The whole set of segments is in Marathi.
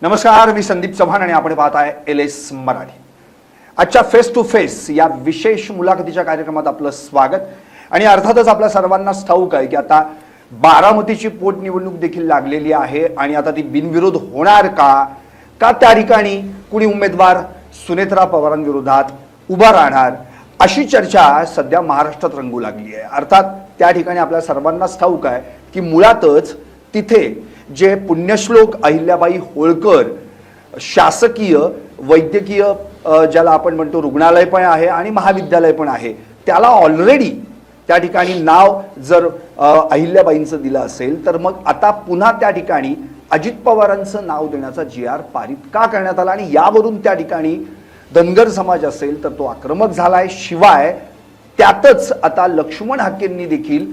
नमस्कार, मी संदीप चव्हाण आणि आपण पाहताय LS मराठी. आजच्या फेस टू फेस या विशेष मुलाखतीच्या कार्यक्रमात आपलं स्वागत. आणि अर्थातच आपल्या सर्वांनाच ठाऊक आहे की आता बारामतीची पोटनिवडणूक देखील लागलेली आहे आणि आता ती बिनविरोध होणार का त्या ठिकाणी कुणी उमेदवार सुनेत्रा पवारांविरोधात उभा राहणार अशी चर्चा सध्या महाराष्ट्रात रंगू लागली आहे. अर्थात त्या ठिकाणी आपल्या सर्वांनाच ठाऊक आहे की मुळातच तिथे जे पुण्यश्लोक अहिल्याबाई होळकर शासकीय वैद्यकीय ज्याला आपण म्हणतो रुग्णालय पण आहे आणि महाविद्यालय पण आहे, त्याला ऑलरेडी त्या ठिकाणी नाव जर अहिल्याबाईंचं दिलं असेल तर मग आता पुन्हा त्या ठिकाणी अजित पवारांचं नाव देण्याचा GR पारित का करण्यात आला आणि यावरून त्या ठिकाणी धनगर समाज असेल तर तो आक्रमक झालाय. शिवाय त्यातच आता लक्ष्मण हाकेंनी देखील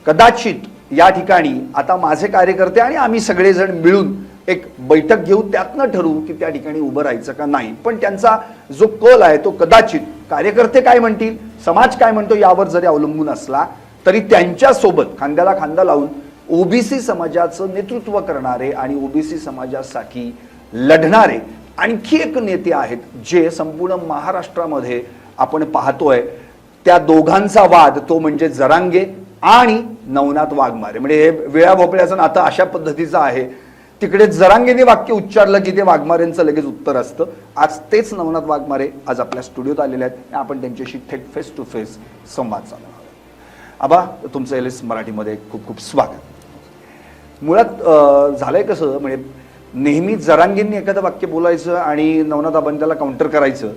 कदाचित या ठिकाणी आता माझे कार्यकर्ते आणि आम्ही सगळेजण मिळून एक बैठक घेऊ, त्यातनं ठरवू की त्या ठिकाणी उभं राहायचं का नाही. पण त्यांचा जो कल आहे तो कदाचित कार्यकर्ते काय म्हणतील, समाज काय म्हणतो यावर जरी अवलंबून असला तरी त्यांच्यासोबत खांद्याला खांदा लावून OBC समाजाचं नेतृत्व करणारे आणि OBC समाजासाठी लढणारे आणखी एक नेते आहेत जे संपूर्ण महाराष्ट्रामध्ये आपण पाहतोय. त्या दोघांचा वाद तो म्हणजे जरांगे आणि नवनाथ वाघमारे. म्हणजे हे वेळा भोपळ्याचं नातं अशा पद्धतीचं आहे. तिकडे जरांगेने वाक्य उच्चारलं की ते वाघमारेंचं लगेच उत्तर असतं. आज तेच नवनाथ वाघमारे आज आपल्या स्टुडिओत आलेले आहेत. आपण त्यांच्याशी थेट फेस टू फेस संवाद साधणार आहोत. आबा, तुमचं LS मराठीमध्ये खूप खूप स्वागत. मुळात झालंय कसं, म्हणजे नेहमी जरांगेंनी एखादं वाक्य बोलायचं आणि नवनाथ आबांनी त्याला काउंटर करायचं,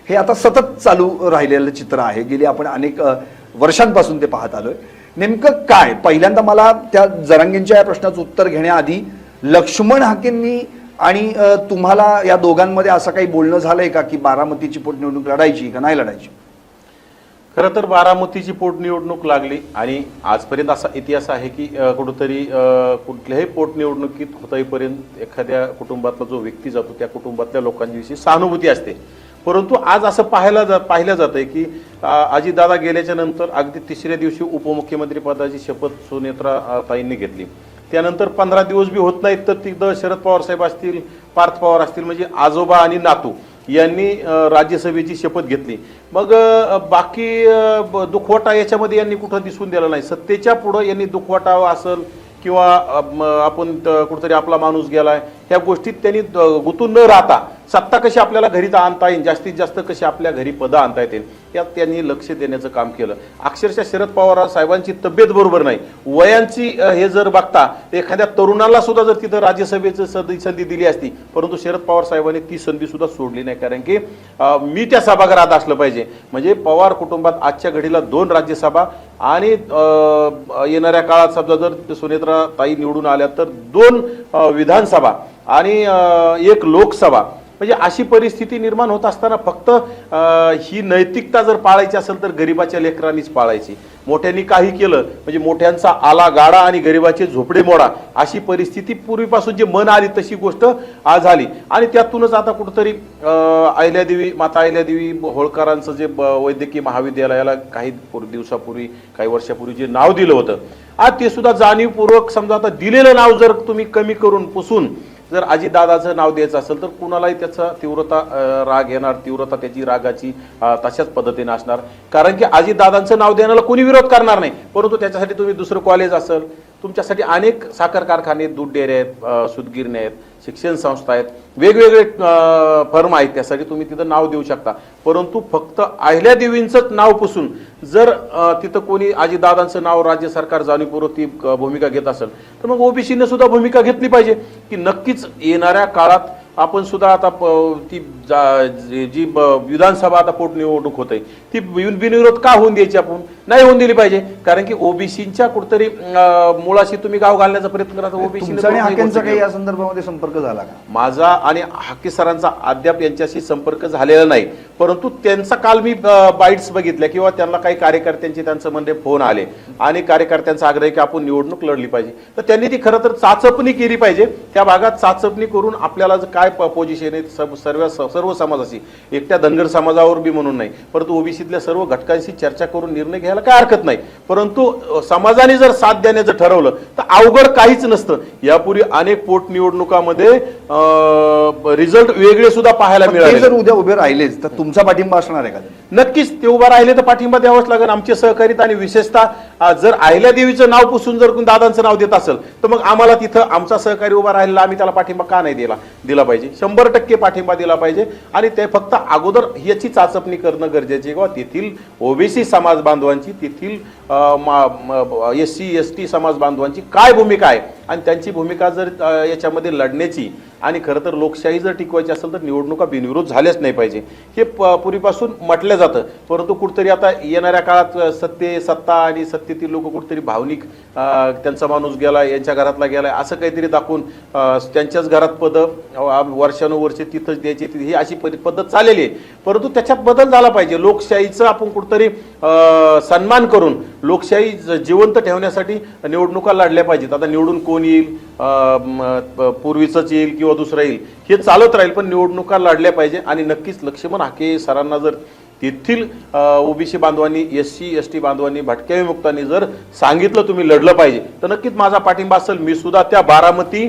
हे आता सतत चालू राहिलेलं चित्र आहे. गेली आपण अनेक वर्षांपासून ते पाहत आलोय. नेमकं काय, पहिल्यांदा मला त्या जरांगेंच्या या प्रश्नाचं उत्तर घेण्याआधी लक्ष्मण हाकेंनी आणि तुम्हाला या दोघांमध्ये असं काही बोलणं झालंय का की बारामतीची पोटनिवडणूक लढायची का नाही लढायची? खरं तर बारामतीची पोटनिवडणूक लागली आणि आजपर्यंत असा इतिहास आहे की कुठंतरी कुठल्याही पोटनिवडणुकीत होतापर्यंत एखाद्या कुटुंबातला जो व्यक्ती जातो त्या कुटुंबातल्या लोकांविषयी सहानुभूती असते. परंतु आज असं पाहिलं जात आहे की अजितदादा गेल्याच्या नंतर अगदी तिसऱ्या दिवशी उपमुख्यमंत्री पदाची शपथ सुनेत्रा ताईंनी घेतली. त्यानंतर 15 दिवस बी होत नाहीत तर तिथं शरद पवार साहेब असतील, पार्थ पवार असतील, म्हणजे आजोबा आणि नातू यांनी राज्यसभेची शपथ घेतली. मग बाकी दुखवटा याच्यामध्ये यांनी कुठं दिसून दिला नाही. सत्तेच्या पुढं यांनी दुखवटा असेल किंवा आपण कुठेतरी आपला माणूस गेलाय ह्या गोष्टीत त्यांनी गुंतून न राहता सत्ता कशी आपल्याला घरी आणता येईल, जास्तीत जास्त कशी आपल्या घरी पदं आणता येतील यात त्यांनी लक्ष देण्याचं काम केलं. अक्षरशः शरद पवार साहेबांची तब्येत बरोबर नाही, वयांची हे जर बघता एखाद्या तरुणाला सुद्धा जर तिथं राज्यसभेचं संधी दिली असती, परंतु शरद पवार साहेबांनी ती संधी सुद्धा सोडली नाही. कारण की मी त्या सभागृहात असलं पाहिजे. म्हणजे पवार कुटुंबात आजच्या घडीला 2 राज्यसभा आणि येणाऱ्या काळात समजा जर सुनेत्रा ताई निवडून आल्या तर 2 विधानसभा आणि 1 लोकसभा, म्हणजे अशी परिस्थिती निर्माण होत असताना फक्त ही नैतिकता जर पाळायची असेल तर गरिबाच्या लेकरांनीच पाळायची. मोठ्यांनी काही केलं म्हणजे मोठ्यांचा आला गाडा आणि गरिबाचे झोपडे मोडा अशी परिस्थिती पूर्वीपासून जे मन आली तशी गोष्ट आज झाली. आणि त्यातूनच आता कुठंतरी अहिल्यादेवी माता अहिल्यादेवी होळकरांचं जे वैद्यकीय महाविद्यालयाला काही दिवसापूर्वी काही वर्षापूर्वी जे नाव दिलं होतं, आज ते सुद्धा जाणीवपूर्वक समजा आता दिलेलं नाव जर तुम्ही कमी करून पुसून जर अजितदादाचं नाव द्यायचं असेल तर कुणालाही त्याचा तीव्रता राग येणार, तीव्रता त्याची रागाची तशाच पद्धतीने असणार. कारण की अजितदादांचं नाव देण्याला कोणी विरोध करणार नाही, परंतु त्याच्यासाठी तुम्ही दुसरं कॉलेज असेल, तुमच्यासाठी अनेक साखर कारखाने, दूध डेअरी आहेत, सूतगिरण्या आहेत, शिक्षण संस्था आहेत, वेगवेगळे फर्म आहेत, त्यासाठी तुम्ही तिथं नाव देऊ शकता. परंतु फक्त अहिल्यादेवींचंच नाव पुसून जर तिथं कोणी अजितदादांचं नाव राज्य सरकार जाणीवपूर्वक ती भूमिका घेत असेल तर मग OBCने सुद्धा भूमिका घेतली पाहिजे की नक्कीच येणाऱ्या काळात आपण सुद्धा आता ती जी विधानसभा आता पोटनिवडणूक होते ती बिनविरोध का होऊन द्यायची, आपण नाही होऊन दिली पाहिजे. कारण की OBCच्या कुठतरी मुळाशी तुम्ही गाव घालण्याचा प्रयत्न करा. OBCचा काही या संदर्भामध्ये संपर्क झाला का? माझा आणि हाके सरांचा अद्याप यांच्याशी संपर्क झालेला नाही, परंतु त्यांचा काल मी बाईट्स बघितल्या किंवा त्यांना काही कार्यकर्त्यांचे त्यांचं म्हणजे फोन आले आणि कार्यकर्त्यांचा आग्रह की आपण निवडणूक लढली पाहिजे. तर त्यांनी ती खरं तर चाचपणी केली पाहिजे. त्या भागात चाचपणी करून आपल्याला काय पोझिशन आहे सर्व समाजाशी, एकट्या धनगर समाजावर बी म्हणून नाही परंतु OBCतल्या सर्व घटकांशी चर्चा करून निर्णय घ्यायला द्यायला काय हरकत नाही, परंतु समाजाने जर साथ देण्याचं ठरवलं तर अवघड काहीच नसतं. यापूर्वी अनेक पोटनिवडणुकामध्ये रिझल्ट वेगळे सुद्धा पाहायला ते मिळाले. जर उद्या उभे राहिलेच तर तुमचा पाठिंबा असणार आहे का? नक्कीच ते उभा राहिले तर पाठिंबा द्यावाच लागेल. आमचे सहकारीत आणि विशेषतः जर अहिल्यादेवीचं नाव पुसून जर कोणी दादांचं नाव देत असेल तर मग आम्हाला तिथं आमचा सहकारी उभा राहिला, आम्ही त्याला पाठिंबा का नाही दिला पाहिजे? 100% पाठिंबा दिला पाहिजे. आणि ते फक्त अगोदर याची चाचपणी करणं गरजेचे आहे की तेथील ओबीसी समाज बांधवांची, तेथील SC ST समाज बांधवांची काय भूमिका आहे आणि त्यांची भूमिका जर याच्यामध्ये लढण्याची आणि खरं तर लोकशाही जर टिकवायची असेल तर निवडणुका बिनविरोध झाल्याच नाही पाहिजे हे पूर्वीपासून म्हटलं जातं. परंतु कुठेतरी आता येणाऱ्या काळात सत्ता आणि सत्तेतील लोक कुठेतरी भावनिक त्यांचा माणूस गेला, यांच्या घरातला गेला असं काहीतरी दाखवून त्यांच्याच घरात पदं वर्षानुवर्षे तिथंच द्यायची, ही अशी पद्धत चाललेली आहे. परंतु त्याच्यात बदल झाला पाहिजे. लोकशाहीचा आपण कुठेतरी सन्मान करून लोकशाही जिवंत ठेवण्यासाठी निवडणुका लढल्या पाहिजेत. आता निवडून कोण येईल, पूर्वीचंच येईल किंवा दुसरं येईल हे चालत राहील, पण निवडणुका लढल्या पाहिजे. आणि नक्कीच लक्ष्मण हाके सरांना जर तेथील ओबीसी बांधवांनी, SC ST बांधवांनी, भटक्या विमुक्तांनी जर सांगितलं तुम्ही लढलं पाहिजे तर नक्कीच माझा पाठिंबा असेल. मी सुद्धा त्या बारामती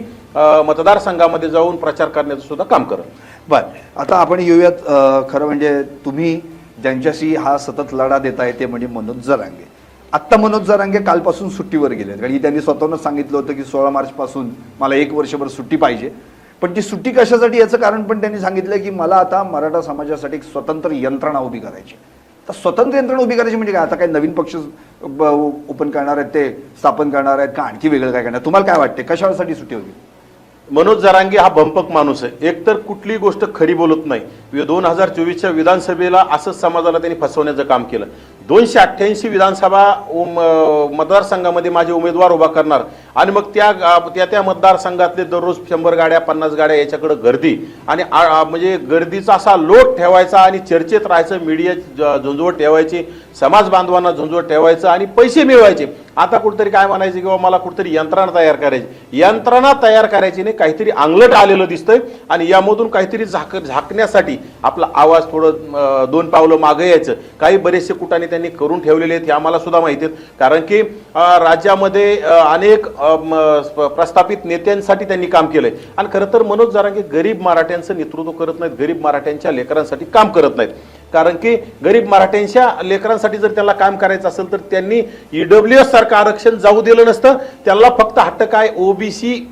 मतदारसंघामध्ये जाऊन प्रचार करण्याचं सुद्धा काम करेन. बरं, आता आपण येऊयात खरं म्हणजे तुम्ही ज्यांच्याशी हा सतत लढा देताय ते म्हणजे मनोज जरांगे. आत्ता मनोज जरांगे कालपासून सुट्टीवर गेले, कारण त्यांनी स्वतःहूनच सांगितलं होतं की 16 मार्चपासून मला 1 वर्षभर सुट्टी पाहिजे. पण ती सुट्टी कशासाठी याचं कारण पण त्यांनी सांगितलं की मला आता मराठा समाजासाठी एक स्वतंत्र यंत्रणा उभी करायची. तर स्वतंत्र यंत्रणा उभी करायची म्हणजे काय? आता काही नवीन पक्ष ओपन करणार आहेत, ते स्थापन करणार आहेत का आणखी वेगळं काय करणार? तुम्हाला काय वाटते कशासाठी सुट्टी होती? मनोज जरांगे हा भंपक माणूस आहे. एकतर कुठली गोष्ट खरी बोलत नाही. 2024च्या विधानसभेला असंच समाजाला त्यांनी फसवण्याचं काम केलं. 288 विधानसभा मतदारसंघामध्ये माझे उमेदवार उभा करणार आणि मग त्या मतदारसंघातले दररोज 100 गाड्या 50 गाड्या याच्याकडे गर्दी आणि म्हणजे गर्दीचा असा लोट ठेवायचा आणि चर्चेत राहायचं, मीडिया झुंजवत ठेवायची, समाज बांधवांना झुंजवत ठेवायचं आणि पैसे मिळवायचे. आता कुठेतरी काय म्हणायचे किंवा मला कुठेतरी यंत्रणा तयार करायची. यंत्रणा तयार करायची नाही, काहीतरी अंगलट आलेलं दिसतंय आणि यामधून काहीतरी झाकण्यासाठी आपला आवाज थोडं 2 पावलं मागे यायचं. काही बरेचसे कुटाने त्यांनी करून ठेवलेले आहेत हे आम्हाला सुद्धा माहिती आहेत, कारण की राज्यामध्ये अनेक प्रस्थापित नेत्यांसाठी त्यांनी काम केलंय. आणि खरं तर मनोज जरांगे गरीब मराठ्यांचं नेतृत्व करत नाहीत, गरीब मराठ्यांच्या लेकरांसाठी काम करत नाहीत. कारण की गरीब मराठ्यांच्या लेकरांसाठी जर त्यांना काम करायचं असेल तर त्यांनी EWS सारखं आरक्षण जाऊ दिलं नसतं. त्यांना फक्त हट्ट काय ओबीसी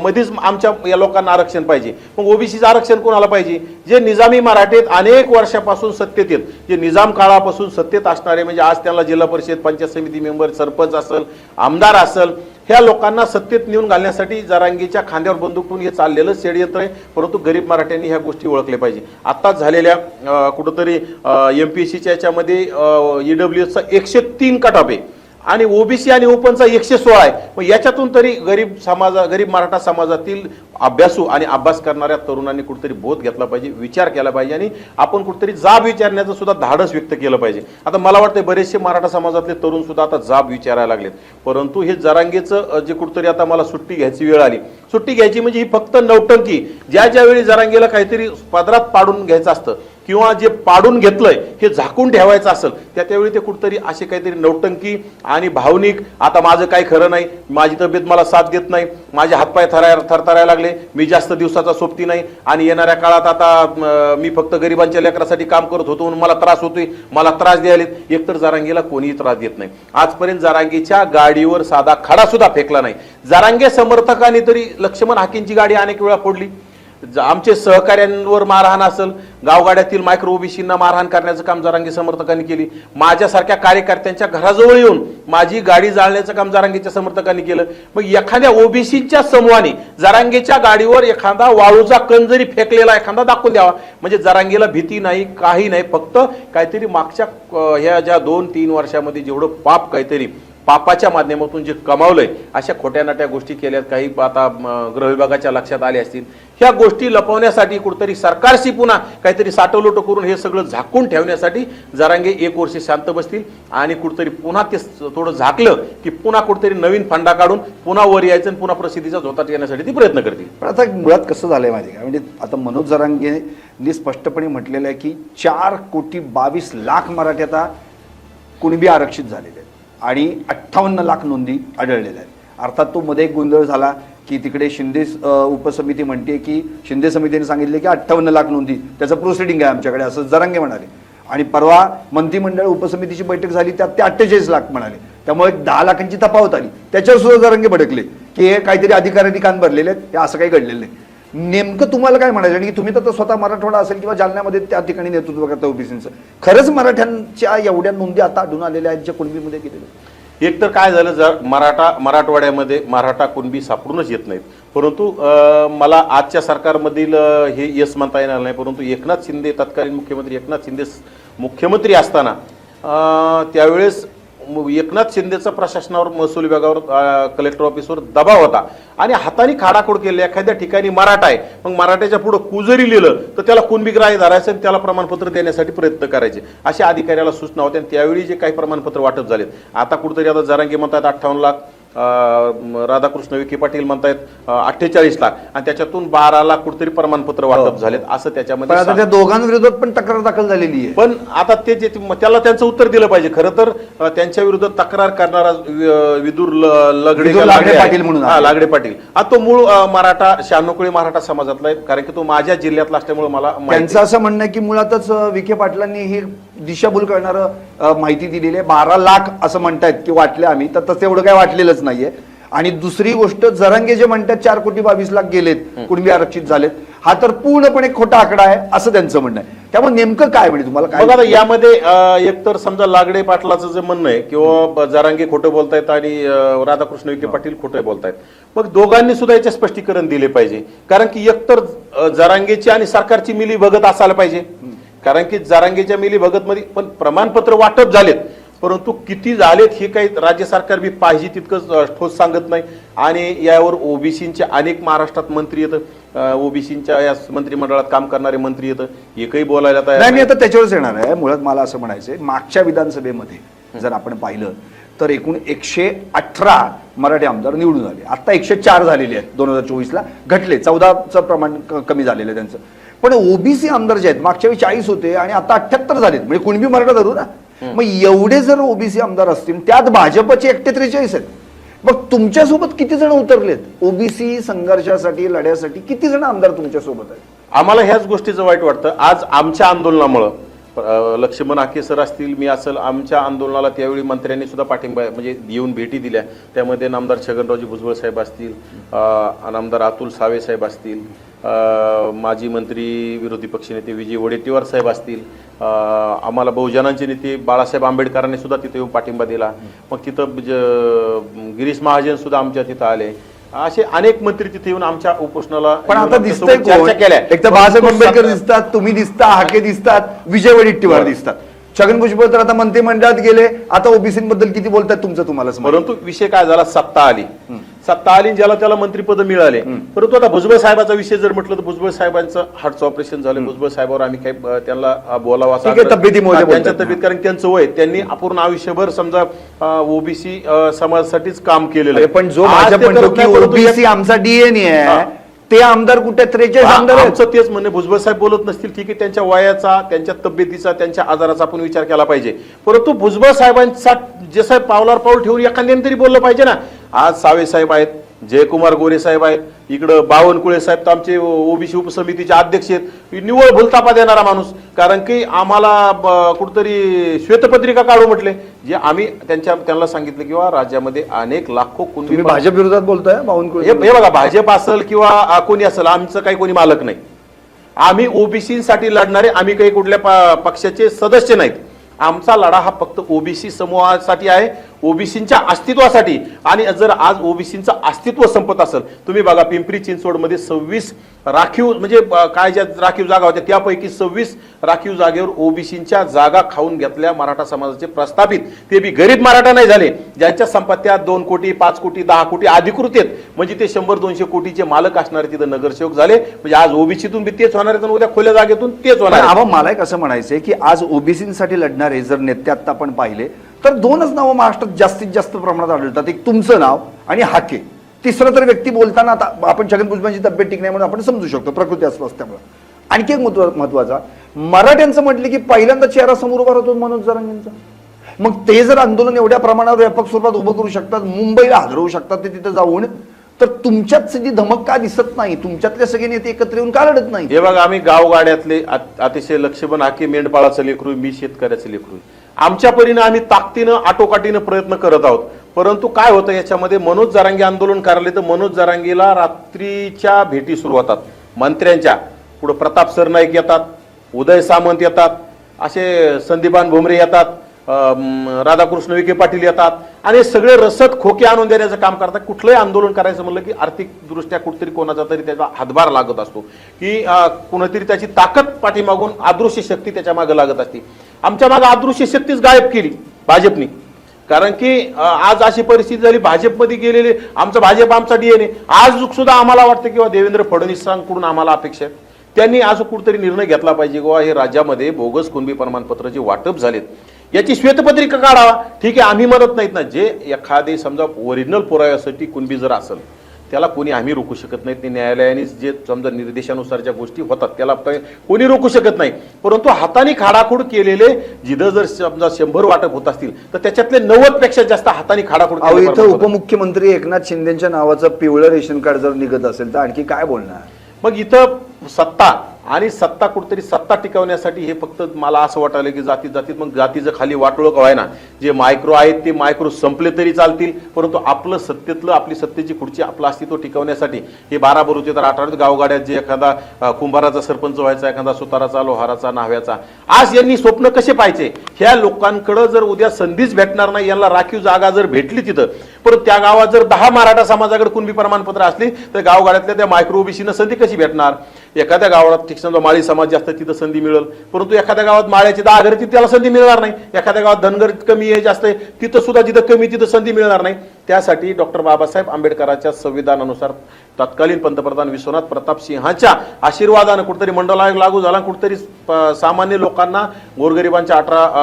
मध्येच आमच्या या लोकांना आरक्षण पाहिजे. मग ओबीसीचं आरक्षण कोणाला पाहिजे? जे निजामी मराठेत अनेक वर्षापासून सत्तेत आहेत, जे निजाम काळापासून सत्तेत असणारे, म्हणजे आज त्यांना जिल्हा परिषद, पंचायत समिती मेंबर, सरपंच असेल, आमदार असेल, ह्या लोकांना सत्तेत नेऊन घालण्यासाठी जरांगेच्या खांद्यावर बंदूक ठेवून हे चाललेलं षडयंत्र आहे. परंतु गरीब मराठ्यांनी ह्या गोष्टी ओळखल्या पाहिजे. आत्ताच झालेल्या कुठंतरी MPSCच्या याच्यामध्ये EWSचा 103 कट-ऑफ आहे आणि ओबीसी आणि ओपनचा 116 आहे. मग याच्यातून तरी गरीब मराठा समाजातील अभ्यासू आणि अभ्यास करणाऱ्या तरुणांनी कुठेतरी बोध घेतला पाहिजे, विचार केला पाहिजे आणि आपण कुठेतरी जाब विचारण्याचं सुद्धा धाडस व्यक्त केलं पाहिजे. आता मला वाटतं बरेचसे मराठा समाजातले तरुण सुद्धा आता जाब विचारायला लागलेत. परंतु हे जरांगेचं जे कुठेतरी आता मला सुट्टी घ्यायची वेळ आली, सुट्टी घ्यायची म्हणजे ही फक्त नौटंकी. ज्यावेळी जरांगेला काहीतरी पदरात पाडून घ्यायचं असतं किंवा जे पाडून घेतलंय हे झाकून ठेवायचं असेल त्यावेळी ते कुठेतरी असे काहीतरी नौटंकी आणि भावनिक, आता माझं काही खरं नाही, माझी तब्येत मला साथ देत नाही, माझे हातपाय थरथरायला लागले, मी जास्त दिवसाचा सोबती नाही आणि येणाऱ्या काळात आता मी फक्त गरिबांच्या लेकरासाठी काम करत होतो म्हणून मला त्रास होतोय, मला त्रास द्यायला. एकतर जरांगेला कोणीही त्रास देत नाही. आजपर्यंत जरांगेच्या गाडीवर साधा खडा सुद्धा फेकला नाही. जरांगे समर्थकांनी तरी लक्ष्मण हाकेंची गाडी अनेक वेळा फोडली. आमचे सहकाऱ्यांवर मारहाण असेल, गावगाड्यातील मायक्रो ओबीसींना मारहाण करण्याचं काम जरांगे समर्थकांनी केली. माझ्यासारख्या कार्यकर्त्यांच्या घराजवळ येऊन माझी गाडी जाळण्याचं काम जरांगेच्या समर्थकांनी केलं. मग एखाद्या ओबीसीच्या समूहाने जरांगेच्या गाडीवर एखादा वाळूचा कण जरी फेकलेला एखादा दाखवून द्यावा, म्हणजे जरांगेला भीती नाही, काही नाही, फक्त काहीतरी मागच्या ह्या ज्या 2-3 वर्षामध्ये जेवढं पाप काहीतरी पापाच्या माध्यमातून जे कमावलंय अशा खोट्या नाट्या गोष्टी केल्यात, काही आता गृह विभागाच्या लक्षात आले असतील. ह्या गोष्टी लपवण्यासाठी कुठेतरी सरकारशी पुन्हा काहीतरी साठवलोट करून हे सगळं झाकून ठेवण्यासाठी जरांगे 1 वर्ष शांत बसतील आणि कुठेतरी पुन्हा ते थोडं झाकलं की पुन्हा कुठेतरी नवीन फंडा काढून पुन्हा वर यायचं आणि पुन्हा प्रसिद्धीचा झोतात येण्यासाठी ते प्रयत्न करतील. पण आता मुळात कसं झालंय माहिती का, म्हणजे आता मनोज जरांगेंनी स्पष्टपणे म्हटलेलं आहे की 4,22,00,000 मराठी आता कुणबी आरक्षित झालेले आहेत आणि 58 लाख नोंदी आढळलेल्या आहेत. अर्थात तो मध्ये एक गोंधळ झाला की तिकडे शिंदे उपसमिती म्हणते की शिंदे समितीने सांगितले की 58 लाख नोंदी त्याचं प्रोसिडिंग आहे आमच्याकडे, असं जरांगे म्हणाले. आणि परवा मंत्रिमंडळ उपसमितीची बैठक झाली त्यात ते 48 लाख म्हणाले. त्यामुळे 10 लाखांची तफावत आली. त्याच्यावर सुद्धा जरांगे भडकले की हे काहीतरी अधिकाऱ्यांनी कान भरलेले आहेत, हे असं काही घडलेलं नाही. नेमकं तुम्हाला काय म्हणायचं? आणि तुम्ही तर स्वतः मराठवाडा असेल किंवा जालन्यामध्ये त्या ठिकाणी नेतृत्व करता ओबीसीचं, खरंच मराठ्यांच्या एवढ्या नोंदी आता आढळून आलेल्या आहेत ज्या कुणबीमध्ये गेलेल्या? एक तर काय झालं, जर मराठवाड्यामध्ये मराठा कुणबी सापडूनच येत नाहीत. परंतु मला आजच्या सरकारमधील हे यश म्हणता येणार नाही, परंतु एकनाथ शिंदे तत्कालीन मुख्यमंत्री एकनाथ शिंदे मुख्यमंत्री असताना त्यावेळेस एकनाथ शिंदेचा प्रशासनावर महसूल विभागावर कलेक्टर ऑफिसवर दबाव होता आणि हाताने खाडाखोड केले. एखाद्या ठिकाणी मराठा आहे, मग मराठ्याच्या पुढे कुजरी लिहिलं तर त्याला कुणबी ग्राह्य धरायचं आणि त्याला प्रमाणपत्र देण्यासाठी प्रयत्न करायचे, अशा अधिकाऱ्याला सूचना होत्या. आणि त्यावेळी जे काही प्रमाणपत्र वाटप झालेत, आता कुठेतरी आता जरांगे म्हणतात 58 लाख, राधाकृष्ण विखे पाटील म्हणतायत 48 लाख, आणि त्याच्यातून 12 लाख कुठेतरी प्रमाणपत्र वाटप झालेत असं त्याच्यामध्ये. आता त्या दोघांविरोधात पण तक्रार दाखल झालेली आहे. पण आता ते जे त्याला त्यांचं उत्तर दिलं पाहिजे. खरं तर त्यांच्या विरोधात तक्रार करणारा विदूर लागडे पाटील म्हणून लागडे पाटील, आता तो मूळ मराठा 96 मराठा समाजातला आहे, कारण की तो माझ्या जिल्ह्यातला असल्यामुळे मला त्यांचं असं म्हणणं आहे की मुळातच विखे पाटलांनी ही दिशाभूल करणारं माहिती दिलेली आहे. 12 लाख असं म्हणतायत की वाटले आम्ही, तर तसं एवढं काय वाटलेलंच नाहीये. आणि दुसरी गोष्ट, जरांगे जे म्हणतात 4,22,00,000 गेलेत, कुणबी आरक्षित झालेत, हा तर पूर्णपणे खोटा आकडा आहे असं त्यांचं म्हणणं आहे. त्यामुळे नेमकं काय म्हणजे तुम्हाला काय बघा, यामध्ये एकतर समजा लागडे पाटलाचं जे म्हणणं आहे किंवा जरांगे खोटं बोलतायत आणि राधाकृष्ण विखे पाटील खोटं बोलतायत, मग दोघांनी सुद्धा याचे स्पष्टीकरण दिले पाहिजे. कारण की एकतर जरांगेची आणि सरकारची मिली भगत असायला पाहिजे, कारण की जरांगेच्या मिली भगत मध्ये पण प्रमाणपत्र वाटप झालेत, परंतु किती झालेत हे काही राज्य सरकार बी पाहिजे तितकं ठोस सांगत नाही. आणि यावर ओबीसींचे अनेक महाराष्ट्रात मंत्री येतं, ओबीसींच्या या मंत्रिमंडळात काम करणारे मंत्री येतं, एकही बोलायला तयार नाही. मी आता त्याच्यावरच येणार आहे. मुळात मला असं म्हणायचंय, मागच्या विधानसभेमध्ये जर आपण पाहिलं तर एकूण 118 मराठी आमदार निवडून आले. आता 104 झालेले आहेत. 2024ला घटले, 14चं प्रमाण कमी झालेलं आहे त्यांचं. पण ओबीसी आमदार जे आहेत, मागच्या वेळी 40 होते आणि आता 78 झालेत, म्हणजे कुणबी मराठा धरू ना. मग एवढे जर ओबीसी आमदार असतील, त्यात भाजपचे एकटे 43 आहेत, मग तुमच्यासोबत किती जण उतरलेत ओबीसी संघर्षासाठी, लढ्यासाठी? किती जण आमदार तुमच्यासोबत आहेत? आम्हाला ह्याच गोष्टीचं वाईट वाटतं. आज आमच्या आंदोलनामुळं लक्ष्मण हाके सर असतील, मी असेल, आमच्या आंदोलनाला त्यावेळी मंत्र्यांनी सुद्धा पाठिंबा म्हणजे येऊन भेटी दिल्या. त्यामध्ये नामदार छगनरावजी भुजबळ साहेब असतील, नामदार अतुल सावे साहेब असतील, माजी मंत्री विरोधी पक्षनेते विजय वडेट्टीवार साहेब असतील, आम्हाला बहुजनांचे नेते बाळासाहेब आंबेडकरांनी सुद्धा तिथे येऊन पाठिंबा दिला. मग तिथं गिरीश महाजन सुद्धा आमच्या तिथं आले. असे अनेक मंत्री तिथे येऊन आमच्या उपोषणाला. पण आता दिसतंय चर्चा केल्या, एक तर बाळासाहेब आंबेडकर दिसतात, तुम्ही दिसता, हाके दिसतात, विजय वडेट्टीवार दिसतात, छगन भुजबळ तर आता मंत्रिमंडळात गेले. आता ओबीसीबद्दल किती बोलतात तुमचं तुम्हालाच माहिती. परंतु विषय काय झाला, सत्ता आली ज्याला त्याला मंत्रिपद मिळाले. परंतु आता भुजबळ साहेबाचा विषय जर म्हटलं तर भुजबळ साहेबांचं हार्टचं ऑपरेशन झालं. भुजबळ साहेबावर आम्ही काही त्यांना बोलावा त्यांच्या तब्येत, कारण त्यांचं वय, त्यांनी अपूर्ण आयुष्यभर समजा ओबीसी समाजासाठीच काम केलेलं आहे. पण जो भाजप म्हणतो की ओबीसी आमचा डीएनए आहे, ते आमदार कुठे 43 आमदार आहेत. आमचं तेच म्हणणे, भुजबळ साहेब बोलत नसतील ठीक आहे, त्यांच्या वयाचा, त्यांच्या तब्येतीचा, त्यांच्या आजाराचा आपण विचार केला पाहिजे. परंतु भुजबळ साहेबांचा जे साहेब पावलावर पाऊल ठेवून एखाद्याने तरी बोललं पाहिजे ना. आज सावे साहेब आहेत, जयकुमार गोरे साहेब आहेत, इकडं बावनकुळे साहेब तर आमचे ओबीसी उपसमितीचे अध्यक्ष आहेत. निव्वळ भुलतापा देणारा माणूस, कारण की आम्हाला कुठतरी श्वेतपत्रिका काढू म्हटले, जे आम्ही त्यांना सांगितलं किंवा राज्यामध्ये अनेक लाखो कुणबी. भाजप विरोधात बोलताय बावनकुळे? हे बघा, भाजप असेल किंवा कोणी असेल, आमचं काही कोणी मालक नाही. आम्ही ओबीसीसाठी लढणारे, आम्ही काही कुठल्या पक्षाचे सदस्य नाहीत. आमचा लढा हा फक्त ओबीसी समूहासाठी आहे, ओबीसींच्या अस्तित्वासाठी. आणि जर आज ओबीसींचं अस्तित्व संपत असेल, तुम्ही बघा पिंपरी चिंचवडमध्ये 26 राखीव म्हणजे काय ज्या राखीव जागा होत्या त्यापैकी 26 राखीव जागेवर ओबीसींच्या जागा खाऊन घेतल्या मराठा समाजाचे प्रस्थापित, ते बी गरीब मराठा नाही झाले, ज्यांच्या संपत्त्या 2 कोटी 5 कोटी 10 कोटी अधिकृत आहेत, म्हणजे ते 100-200 कोटीचे मालक असणारे तिथं नगरसेवक झाले. म्हणजे आज ओबीसीतून बी तेच होणार आहे, उद्या खुल्या जागेतून तेच होणार. मला एक असं म्हणायचंय की आज ओबीसीसाठी लढणारे जर नेते आता आपण पाहिले तर 2च नावं महाराष्ट्रात जास्तीत जास्त प्रमाणात आढळतात. एक तुमचं नाव आणि हाके. तिसरं तर व्यक्ती बोलताना आता आपण छगन भुजबळांची तब्येत ठीक नाही म्हणून आपण समजू शकतो, प्रकृती असल्यामुळे. आणखी एक महत्वाचा, मराठ्यांचं म्हटलं की पहिल्यांदा चेहरा समोर उभा होतो मनोज जरांगेंचा. मग ते जर आंदोलन एवढ्या प्रमाणावर व्यापक स्वरूपात उभं करू शकतात, मुंबईला हलवू शकतात ते तिथं जाऊन, तर तुमच्यात जी धमक का दिसत नाही? तुमच्यातले सगळे नेते एकत्र येऊन का लढत नाही? हे बघा, आम्ही गावगाड्यातले अतिशय लक्षबन हाकी मेंढपाळाचं लेकरू, मी शेतकऱ्याचं लेकरू. आमच्या परीने आम्ही ताकदीनं आटोकाटीनं प्रयत्न करत आहोत. परंतु काय होतं याच्यामध्ये, मनोज जरांगे आंदोलन करायला तर मनोज जरांगेला रात्रीच्या भेटी सुरू होतात मंत्र्यांच्या. पुढे प्रताप सरनाईक येतात, उदय सामंत येतात, असे संदीपान भुमरे येतात, राधाकृष्ण विखे पाटील येतात आणि सगळे रसद खोके आणून देण्याचं काम करतात. कुठलंही आंदोलन करायचं म्हणलं की आर्थिक दृष्ट्या कुठतरी कोणाचा तरी त्याचा हातभार लागत असतो, की कुणीतरी त्याची ताकद पाठीमागून अदृश्य शक्ती त्याच्या मागे लागत असते. आमच्या मागे अदृश्य शक्तीच गायब केली भाजपनी. कारण की आज अशी परिस्थिती झाली, भाजपमध्ये गेलेले आमचा DNA. आज सुद्धा आम्हाला वाटतं किंवा देवेंद्र फडणवीसांकडून आम्हाला अपेक्षा आहे, त्यांनी आज कुठेतरी निर्णय घेतला पाहिजे किंवा हे राज्यामध्ये बोगस कुणबी प्रमाणपत्र जे वाटप झालेत याची श्वेतपत्रिका काढावा. ठीक आहे, आम्ही म्हणत नाहीत ना, जे एखादे समजा ओरिजिनल पुराव्यासाठी कुणबी जर असेल त्याला कोणी आम्ही रोखू शकत नाहीत. न्यायालयाने जे समजा निर्देशानुसार ज्या गोष्टी होतात त्याला कोणी रोखू शकत नाही. परंतु हाताने खाडाखोड केलेले जिथं जर समजा 100 वाटप होत असतील तर त्याच्यातले 90 पेक्षा जास्त हाताने खाडाखोड. इथं उपमुख्यमंत्री एकनाथ शिंदेच्या नावाचं पिवळं रेशन कार्ड जर निघत असेल तर आणखी काय बोलणार? मग इथं सत्ता कुठेतरी सत्ता टिकवण्यासाठी हे फक्त मला असं वाटायला की जातीत मग जातीचं खाली वाटोळं व्हायना. जे मायक्रो आहेत ते मायक्रो संपले तरी चालतील, परंतु आपलं सत्तेतलं आपली सत्तेची खुर्ची आपलं अस्तित्व टिकवण्यासाठी हे 12 बरोबर तर 18 गावगाड्यात जे एखादा कुंभाराचा सरपंच व्हायचा, एखादा सुताराचा, लोहाराचा, न्हाव्याचा, आज यांनी स्वप्न कसे पाहिजे ह्या लोकांकडे जर उद्या संधीच भेटणार नाही, यांना राखीव जागा जर भेटली तिथं, परंतु त्या गावात जर 10 मराठा समाजाकडे कुणबी प्रमाणपत्र असली तर गावगाड्यातल्या त्या मायक्रो ओबीसीनं संधी कशी भेटणार? एखाद्या गावात ठीक समजा माळी समाज जास्त तिथं संधी मिळेल, परंतु एखाद्या गावात माळ्याची 10 घरे तिथे त्याला संधी मिळणार नाही. एखाद्या गावात धनगर कमी आहे जास्त आहे तिथं सुद्धा जिथं कमी तिथं संधी मिळणार नाही. त्यासाठी डॉक्टर बाबासाहेब आंबेडकरांच्या संविधानानुसार तत्कालीन पंतप्रधान विश्वनाथ प्रताप सिंहाच्या आशीर्वादानं कुठेतरी मंडल आयोग लागू झाला, कुठेतरी सामान्य लोकांना गोरगरिबांच्या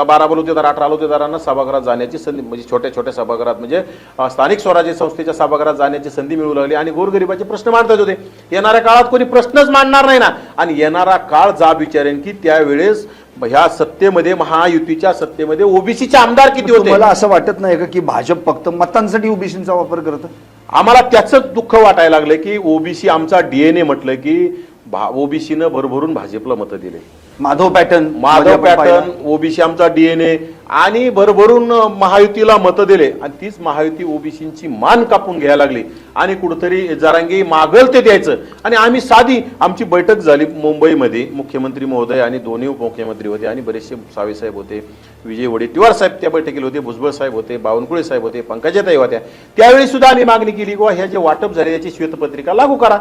12 बलुतेदार 18 बलुतेदारांना सभागृहात जाण्याची संधी, म्हणजे छोट्या छोट्या सभागृहात म्हणजे स्थानिक स्वराज्य संस्थेच्या सभागृहात जाण्याची संधी मिळू लागली आणि गोरगरिबाचे प्रश्न मांडतात होते. येणाऱ्या काळात कोणी प्रश्नच मांडणार नाही ना, आणि येणारा काळ जाब विचारेन की त्यावेळेस ह्या सत्तेमध्ये, महायुतीच्या सत्तेमध्ये ओबीसीचे आमदार किती होते? मला असं वाटत नाही का की भाजप फक्त मतांसाठी ओबीसीचा वापर करतं? आम्हाला त्याचंच दुःख वाटायला लागलं की ओबीसी आमचा DNA म्हटलं की ओबीसीनं भरभरून भाजपला मतं दिले. माधव पॅटर्न ओबीसी आमचा DNA आणि भरभरून महायुतीला मतं दिले आणि तीच महायुती ओबीसींची मान कापून घ्यायला लागली आणि कुठेतरी जरांगे मागल ते द्यायचं. आणि आम्ही साधी आमची बैठक झाली मुंबईमध्ये, मुख्यमंत्री महोदय आणि दोन्ही उपमुख्यमंत्री होते आणि बरेचसे साहेब होते, विजय वडेट्टीवार साहेब त्या बैठकीला होते, भुजबळ साहेब होते, बावनकुळे साहेब होते, पंकजाताई होत्या. त्यावेळी सुद्धा आम्ही मागणी केली की ह्या जे वाटप झाले याची श्वेतपत्रिका लागू करा.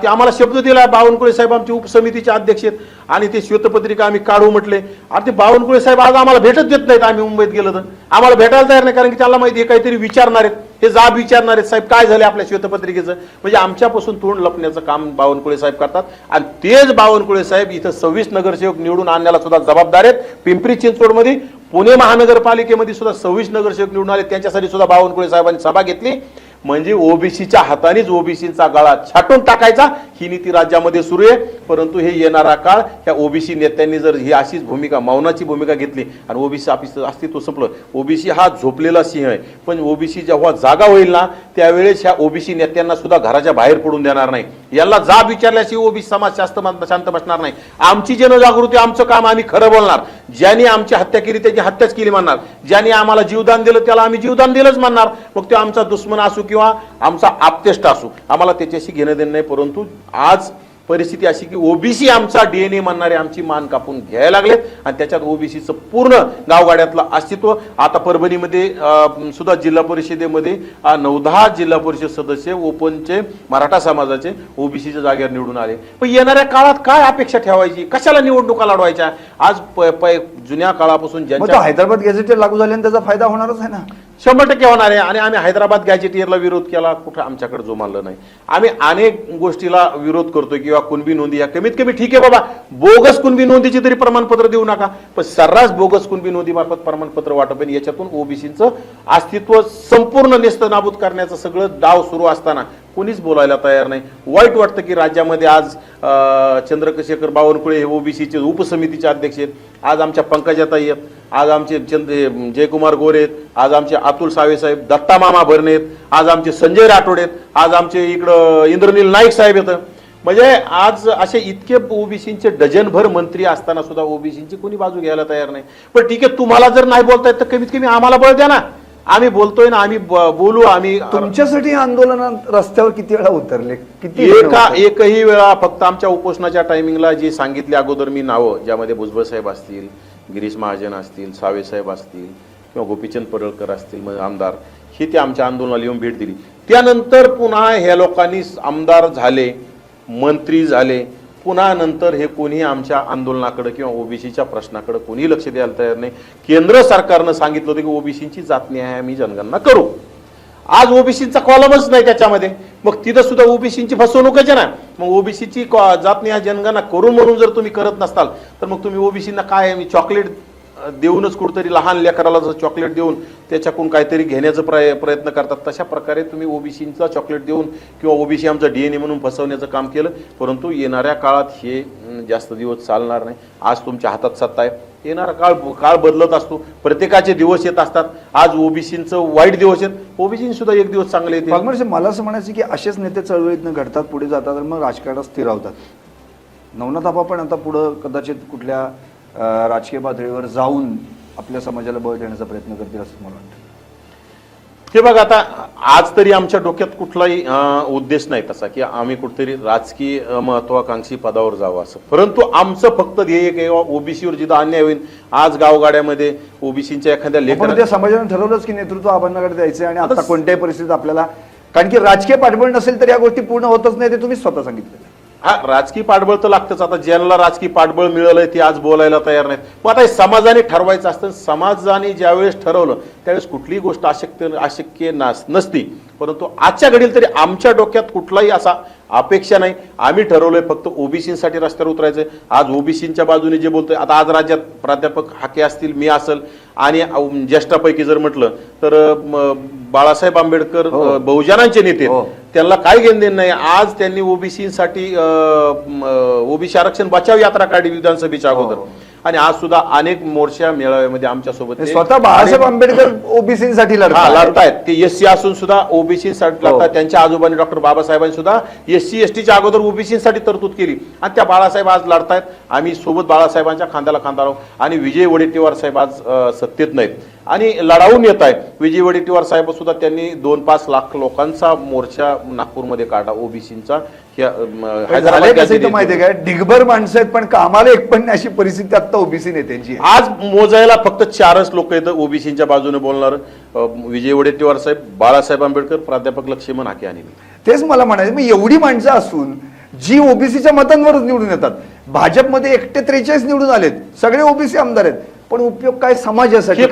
ते आम्हाला शब्द दिला, बावनकुळे साहेब आमचे उपसमितीचे अध्यक्ष आहेत आणि ते श्वेतपत्रिका आम्ही काढू म्हटले. आणि ते बावनकुळे साहेब आज आम्हाला भेटत देत नाहीत. आम्ही मुंबईत गेलो तर आम्हाला भेटायला तयार नाही, कारण की त्याला माहिती आहे काहीतरी विचारणार आहेत, हे जाब विचारणार आहेत, साहेब काय झाले आपल्या श्वेतपत्रिकेचं. म्हणजे आमच्यापासून तोंड लपण्याचं काम बावनकुळे साहेब करतात. आणि तेच बावनकुळे साहेब इथं 26 नगरसेवक निवडून आणण्याला सुद्धा जबाबदार आहेत. पिंपरी चिंचवडमध्ये, पुणे महानगरपालिकेमध्ये सुद्धा 26 नगरसेवक निवडून आले, त्यांच्यासाठी सुद्धा बावनकुळे साहेबांनी सभा घेतली. म्हणजे ओबीसीच्या हातानेच ओबीसीचा गळा छाटून टाकायचा ही नीती राज्यामध्ये सुरू आहे. परंतु हे येणारा काळ ह्या ओबीसी नेत्यांनी जर ही अशीच भूमिका, मौनाची भूमिका घेतली आणि ओबीसी अस्तित्व संपलं, ओबीसी हा झोपलेला सिंह आहे. पण ओबीसी जेव्हा जागा होईल ना त्यावेळेस ह्या ओबीसी नेत्यांना सुद्धा घराच्या बाहेर पडून देणार नाही. याला जाब विचारल्याशिवाय ओबीसी समाज शांत बसणार नाही. आमची जनजागृती, आमचं काम, आम्ही खरं बोलणार. ज्यांनी आमची हत्या केली त्याची हत्याच केली म्हणणार, ज्यांनी आम्हाला जीवदान दिलं त्याला आम्ही जीवदान दिलंच म्हणणार. मग तो आमचा दुश्मन असू किंवा आमचा आपतेष्ट असू, आम्हाला त्याच्याशी घेणं देणं नाही. परंतु आज परिस्थिती अशी की ओबीसी आमचा DNA म्हणणारे आमची मान कापून घ्यायला लागलेत आणि त्याच्यात ओबीसीचं पूर्ण गावगाड्यातलं अस्तित्व. आता परभणीमध्ये सुद्धा जिल्हा परिषदेमध्ये 9-10 जिल्हा परिषद सदस्य ओपनचे मराठा समाजाचे ओबीसीच्या जागेवर निवडून आले. पण येणाऱ्या काळात काय अपेक्षा ठेवायची, कशाला निवडणुका लढवायच्या? आज जुन्या काळापासून ज्यांच्या हैदराबाद गॅझेट लागू झाल्याने त्याचा फायदा होणारच आहे ना, 100% होणार आहे. आणि आम्ही हैदराबाद गॅजेटियरला विरोध केला, कुठं आमच्याकडे जो मानलं नाही. आम्ही अनेक गोष्टीला विरोध करतोय किंवा कुणबी नोंदी या कमीत कमी ठीक आहे बाबा, बोगस कुणबी नोंदीची तरी प्रमाणपत्र देऊ नका, पण सर्रास बोगस कुणबी नोंदी मार्फत प्रमाणपत्र वाटप आहे. याच्यातून ओबीसीचं अस्तित्व संपूर्ण नेस्तनाबूत करण्याचं सगळं डाव सुरू असताना कोणीच बोलायला तयार नाही. वाईट वाटतं की राज्यामध्ये आज चंद्रशेखर बावनकुळे हे ओबीसीचे उपसमितीचे अध्यक्ष आहेत, आज आमच्या पंकजाताई आहेत, आज आमचे जयकुमार गोरे आहेत, आज आमचे अतुल सावे साहेब, दत्ता मामा भरणे आहेत, आज आमचे संजय राठोड आहेत, आज आमचे इकडं इंद्रनील नाईक साहेब येतं. म्हणजे आज असे इतके ओबीसीचे डझनभर मंत्री असताना सुद्धा ओबीसीची कोणी बाजू घ्यायला तयार नाही. पण ठीक आहे, तुम्हाला जर नाही बोलता येत तर कमीत कमी आम्हाला बळ द्या ना. आम्ही बोलतोय ना, आम्ही बोलू. आम्ही तुमच्यासाठी आंदोलनात रस्त्यावर किती वेळा उतरले? किती एकही वेळा फक्त आमच्या उपोषणाच्या टायमिंगला जी सांगितली अगोदर मी नावं, ज्यामध्ये भुजबळ साहेब असतील, गिरीश महाजन असतील, सावे साहेब असतील किंवा गोपीचंद पडळकर असतील, म्हणजे आमदार, ही ते आमच्या आंदोलनाला येऊन भेट दिली. त्यानंतर पुन्हा ह्या लोकांनी आमदार झाले, मंत्री झाले, पुन्हा नंतर हे कोणी आमच्या आंदोलनाकडे किंवा ओबीसीच्या प्रश्नाकडे कोणी लक्ष द्यायला तयार नाही. केंद्र सरकारनं सांगितलं होतं की ओबीसीची जात न्याय आम्ही जनगणना करू. आज ओबीसीचा कॉलमच नाही त्याच्यामध्ये, मग तिथं सुद्धा ओबीसीची फसवणूकच आहे ना. मग ओबीसीची जात न्याय जनगणना करून म्हणून जर तुम्ही करत नसताल तर मग तुम्ही ओबीसींना काय चॉकलेट देऊनच कुठतरी लहान लेकराला जर चॉकलेट देऊन त्याच्याकडून काहीतरी घेण्याचा प्रयत्न करतात, तशा प्रकारे तुम्ही ओबीसीचा चॉकलेट देऊन किंवा ओबीसी आमचा डीएनए म्हणून फसवण्याचं काम केलं. परंतु येणाऱ्या काळात हे जास्त दिवस चालणार नाही. आज तुमच्या हातात सत्ता आहे, येणारा काळ बदलत असतो, प्रत्येकाचे दिवस येत असतात. आज ओबीसींचं वाईट दिवस आहेत, ओबीसी सुद्धा एक दिवस चांगले येते. मला असं म्हणायचं की असेच नेते चळवळीतनं घडतात, पुढे जातात आणि मग राजकारणात स्थिरावतात. नवनाथ आबा पण आता पुढं कदाचित कुठल्या राजकीय पातळीवर जाऊन आपल्या समाजाला बळ देण्याचा प्रयत्न करतील असं मला वाटतं. हे बघा, आता आज तरी आमच्या डोक्यात कुठलाही उद्देश नाही तसा की आम्ही कुठेतरी राजकीय महत्वाकांक्षी पदावर जावं असं. परंतु आमचं फक्त ध्येय किंवा ओबीसीवर जिथं अन्याय होईल, आज गावगाड्यामध्ये ओबीसीच्या एखाद्या लेखा समाजाने ठरवलंच की नेतृत्व आबांनाकडे द्यायचं आणि आता कोणत्याही परिस्थितीत आपल्याला, कारण की राजकीय पाठबळ नसेल तर या गोष्टी पूर्ण होतच नाही, ते तुम्ही स्वतः सांगितलं. हा, राजकीय पाठबळ तर लागतंच. आता ज्यांना राजकीय पाठबळ मिळालंय ते आज बोलायला तयार नाहीत. मग आता हे समाजाने ठरवायचं असतं. समाजाने ज्यावेळेस ठरवलं त्यावेळेस कुठलीही गोष्ट अशक्य नसती. परंतु आजच्या घडीला तरी आमच्या डोक्यात कुठलाही असा अपेक्षा नाही. आम्ही ठरवलंय फक्त ओबीसीसाठी रस्त्यावर उतरायचंय. आज ओबीसीच्या बाजूने जे बोलतोय, आता आज राज्यात प्राध्यापक हाके असतील, मी असेल, आणि ज्येष्ठापैकी जर म्हटलं तर बाळासाहेब आंबेडकर बहुजनांचे नेते, त्यांना काय घेणदेण नाही. आज त्यांनी ओबीसीसाठी ओबीसी आरक्षण बचाव यात्रा काढली विधानसभेच्या अगोदर, आणि आज सुद्धा अनेक मोर्चा मेळाव्यामध्ये आमच्या सोबत स्वतः बाळासाहेब आंबेडकर ओबीसीसाठी लढतायत. ते एससी असून सुद्धा ओबीसीसाठी लढतात. त्यांच्या आजोबांनी डॉक्टर बाबासाहेबांनी सुद्धा एससी एसटीच्या अगोदर ओबीसीसाठी तरतूद केली आणि त्या बाळासाहेब आज लढतायत. आम्ही सोबत बाळासाहेबांच्या खांद्याला खांदा लावू. आणि विजय वडेट्टीवार साहेब आज सत्तेत नाहीत आणि लढावून येत आहेत. विजय वडेट्टीवार साहेब सुद्धा त्यांनी 2-5 लाख लोकांचा मोर्चा नागपूरमध्ये काढला ओबीसीचा. माहितीये काय, ढिगभर माणसं आहेत पण कामाला एक पण अशी परिस्थिती आता ओबीसी नेत्यांची. आज मोजायला फक्त 4च लोक येतं ओबीसीच्या बाजूने बोलणार. विजय वडेट्टीवार साहेब, बाळासाहेब आंबेडकर, प्राध्यापक लक्ष्मण हाके आणि मी. तेच मला म्हणायचं, मी एवढी माणसं असून जी ओबीसीच्या मतांवरच निवडून येतात. भाजपमध्ये 43 निवडून आलेत, सगळे ओबीसी आमदार आहेत, पण उपयोग काय समाजासाठी?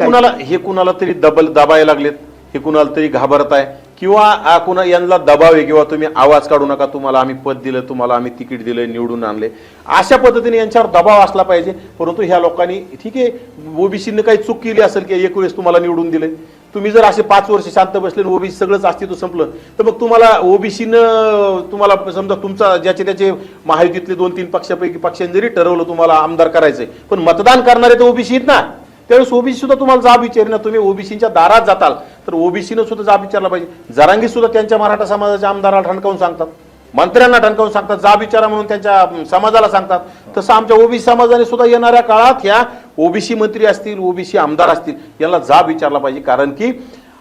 हे कुणाला तरी दबायला लागलेत, हे कुणाला तरी घाबरत आहे, किंवा कुणा यांना दबाव आहे, किंवा तुम्ही आवाज काढू नका, तुम्हाला आम्ही पद दिलं, तुम्हाला आम्ही तिकीट दिलं, निवडून आणले, अशा पद्धतीने यांच्यावर दबाव असला पाहिजे. परंतु ह्या लोकांनी ठीक आहे, ओबीसीने काही चूक केली असेल की 1 वेळेस तुम्हाला निवडून दिले, तुम्ही जर असे 5 वर्ष शांत बसले, ओबीसी सगळंच अस्तित्व संपलं, तर मग तुम्हाला ओबीसीनं तुम्हाला समजा तुमचा ज्याचे त्याचे महायुतीतले 2-3 पक्षापैकी पक्षांनी जरी ठरवलं तुम्हाला आमदार करायचंय, पण मतदान करणारे तर ओबीसी आहेत ना, त्यावेळेस ओबीसी सुद्धा तुम्हाला जाब विचारेल ना. तुम्ही ओबीसीच्या दारात जाताल तर ओबीसीनं सुद्धा जाब विचारला पाहिजे. जरांगी सुद्धा त्यांच्या मराठा समाजाच्या आमदाराला ठणकावून सांगतात, मंत्र्यांना ठणकावून सांगतात, जाब विचारा म्हणून त्यांच्या समाजाला सांगतात. तसं आमच्या ओबीसी समाजाने सुद्धा येणाऱ्या काळात ह्या ओबीसी मंत्री असतील, ओबीसी आमदार असतील, यांना जाब विचारला पाहिजे. कारण की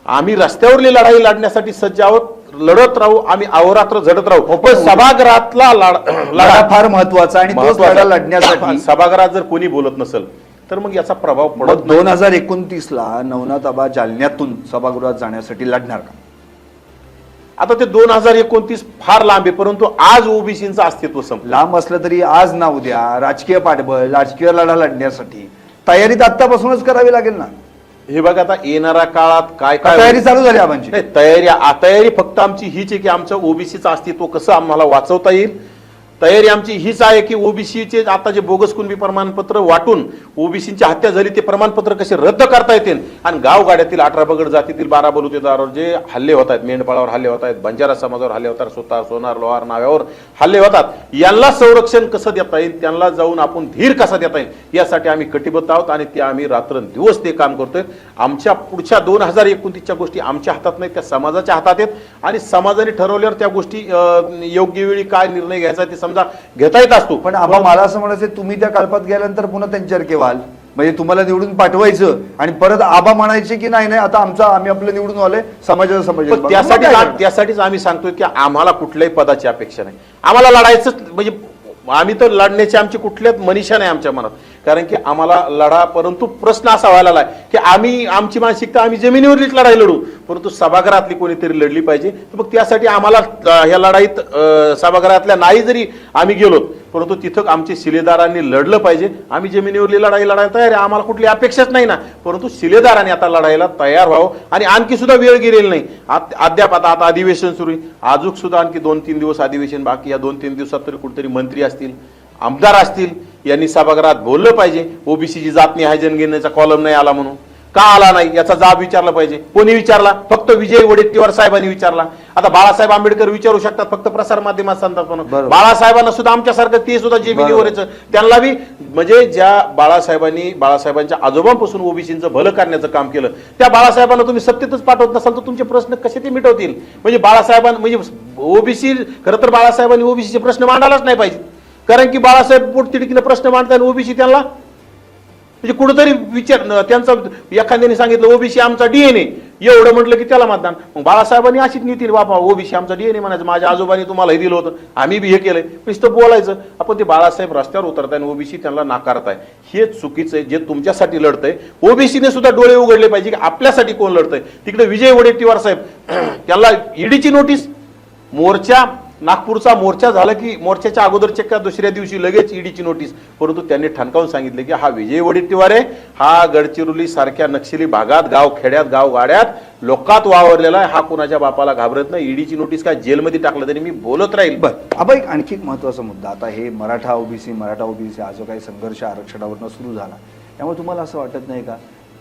आम्ही रस्त्यावरली लढाई लढण्यासाठी सज्ज आहोत, लढत राहू, आम्ही अहोरात्र झडत राहू. पण सभागृहातला लढा फार महत्वाचा, आणि तोच लढा लढण्यासाठी सभागृहात जर कोणी बोलत नसेल तर मग याचा प्रभाव पडत. 2029ला नवनाथ आबा जालन्यातून सभागृहात जाण्यासाठी लढणार का? आता ते 2029 फार लांब आहे, परंतु आज ओबीसीचं अस्तित्व संपलं. लांब असलं तरी आज ना उद्या राजकीय पाठबळ, राजकीय लढा लढण्यासाठी तयारी तर आतापासूनच करावी लागेल ना. हे बघा, आता येणाऱ्या काळात काय काय तयारी चालू झाली आबांची? तयारी फक्त आमची हीच आहे की आमचं ओबीसीचं अस्तित्व कसं आम्हाला वाचवता येईल, तयारी आमची हीच आहे की ओबीसीचे आता जे बोगस कुणबी प्रमाणपत्र वाटून ओबीसीची हत्या झाली ते प्रमाणपत्र कसे रद्द करता येतील आणि गावगाड्यातील 18 बगड जातीतील 12 बलुतेदारावर जे हल्ले होत आहेत, मेंढपाळावर हल्ले होत आहेत, बंजारा समाजावर हल्ले होतात, सुतार सोनार लोहार नाव्यावर हल्ले होतात, यांना संरक्षण कसं देता येईल, त्यांना जाऊन आपण धीर कसा देता येईल यासाठी आम्ही कटिबद्ध आहोत आणि ते आम्ही रात्रंदिवस ते काम करतोय. आमच्या पुढच्या 2029च्या गोष्टी आमच्या हातात नाहीत, त्या समाजाच्या हातात आहेत आणि समाजाने ठरवल्यावर त्या गोष्टी योग्य वेळी काय निर्णय घ्यायचा ते समजा घेता येत असतो. पण आबा मला असं म्हणायचं तुम्ही त्या कल्पात गेल्यानंतर पुन्हा त्यांच्यावर केवाल म्हणजे तुम्हाला निवडून पाठवायचं आणि परत आबा म्हणायचे की नाही नाही आता आम्ही आपलं निवडून आलोय समाजाचं समाज त्यासाठीच आम्ही सांगतोय की आम्हाला कुठल्याही पदाची अपेक्षा नाही, आम्हाला लढायचं म्हणजे आम्ही तर लढण्याची आमची कुठल्याच मनीषा नाही आमच्या मनात, कारण की आम्हाला लढा, परंतु प्रश्न असा व्हायला लागला की आमची मानसिकता आम्ही जमिनीवरलीच लढाई लढू, परंतु सभागृहातली कोणीतरी लढली पाहिजे. तर मग त्यासाठी आम्हाला ह्या लढाईत सभागृहातल्या नाही जरी आम्ही गेलो परंतु तिथं आमचे शिलेदारांनी लढलं पाहिजे. आम्ही जमिनीवरली लढाई लढायला तयार आहे, आम्हाला कुठली अपेक्षाच नाही ना, परंतु शिलेदारांनी आता लढायला तयार व्हावं आणि आणखी सुद्धा वेळ गेलेली नाही. अद्याप आता अधिवेशन सुरू आहे, अजून सुद्धा आणखी 2-3 दिवस अधिवेशन बाकी. या 2-3 दिवसात तरी कुठेतरी मंत्री असतील, आमदार असतील, यांनी सभागृहात बोललं पाहिजे. ओबीसीची जात निहाय जनगणनेचा कॉलम नाही आला म्हणून का आला नाही याचा जाब विचारला पाहिजे. कोणी विचारला? फक्त विजय वडेट्टीवार साहेबांनी विचारला. आता बाळासाहेब आंबेडकर विचारू शकतात फक्त प्रसार माध्यमात सांगतात, पण बाळासाहेबांना सुद्धा आमच्यासारखं ते सुद्धा जमिनीवरच त्यांना बी म्हणजे ज्या बाळासाहेबांच्या आजोबांपासून ओबीसीचं भलं करण्याचं काम केलं त्या बाळासाहेबांना तुम्ही सत्तेतच पाठवत नसाल तर तुमचे प्रश्न कसे ते मिटवतील. म्हणजे बाळासाहेबांना म्हणजे ओबीसी खरं तर बाळासाहेबांनी ओबीसीचे प्रश्न मांडायलाच नाही पाहिजे, कारण की बाळासाहेब पोटतिडकीने प्रश्न मांडताना ओबीसी त्यांना म्हणजे कुठेतरी विचार त्यांचा एखाद्याने सांगितलं ओबीसी आमचा डीएनए एवढं म्हटलं की त्याला मतदान. मग बाळासाहेबांनी अशीच नीती बाबा ओबीसी आमचा डीएनए म्हणायचं, माझ्या आजोबांनी तुम्हाला हे दिलं होतं, आम्ही बी हे केलंय, नुसतं बोलायचं. आपण ते बाळासाहेब रस्त्यावर उतरताय आणि ओबीसी त्यांना नाकारताय, हे चुकीचं आहे. जे तुमच्यासाठी लढतंय ओबीसीने सुद्धा डोळे उघडले पाहिजे की आपल्यासाठी कोण लढतंय. तिकडे विजय वडेट्टीवार साहेब त्यांना ईडीची नोटीस, मोर्चा नागपूरचा मोर्चा झाला की मोर्चाच्या अगोदरच्या का दुसऱ्या दिवशी लगेच ईडीची नोटीस, परंतु त्यांनी ठणकावून सांगितले की हा विजय वडेट्टीवार आहे, हा गडचिरोली सारख्या नक्षली भागात गावखेड्यात गावगाड्यात लोकात वावरलेला आहे, हा कुणाच्या बापाला घाबरत नाही. ईडीची नोटीस काय जेलमध्ये टाकलं तरी मी बोलत राहील. बरं एक आणखी एक महत्वाचा मुद्दा, आता हे मराठा ओबीसी हा जो काही संघर्ष आरक्षणावरनं सुरू झाला त्यामुळे तुम्हाला असं वाटत नाही का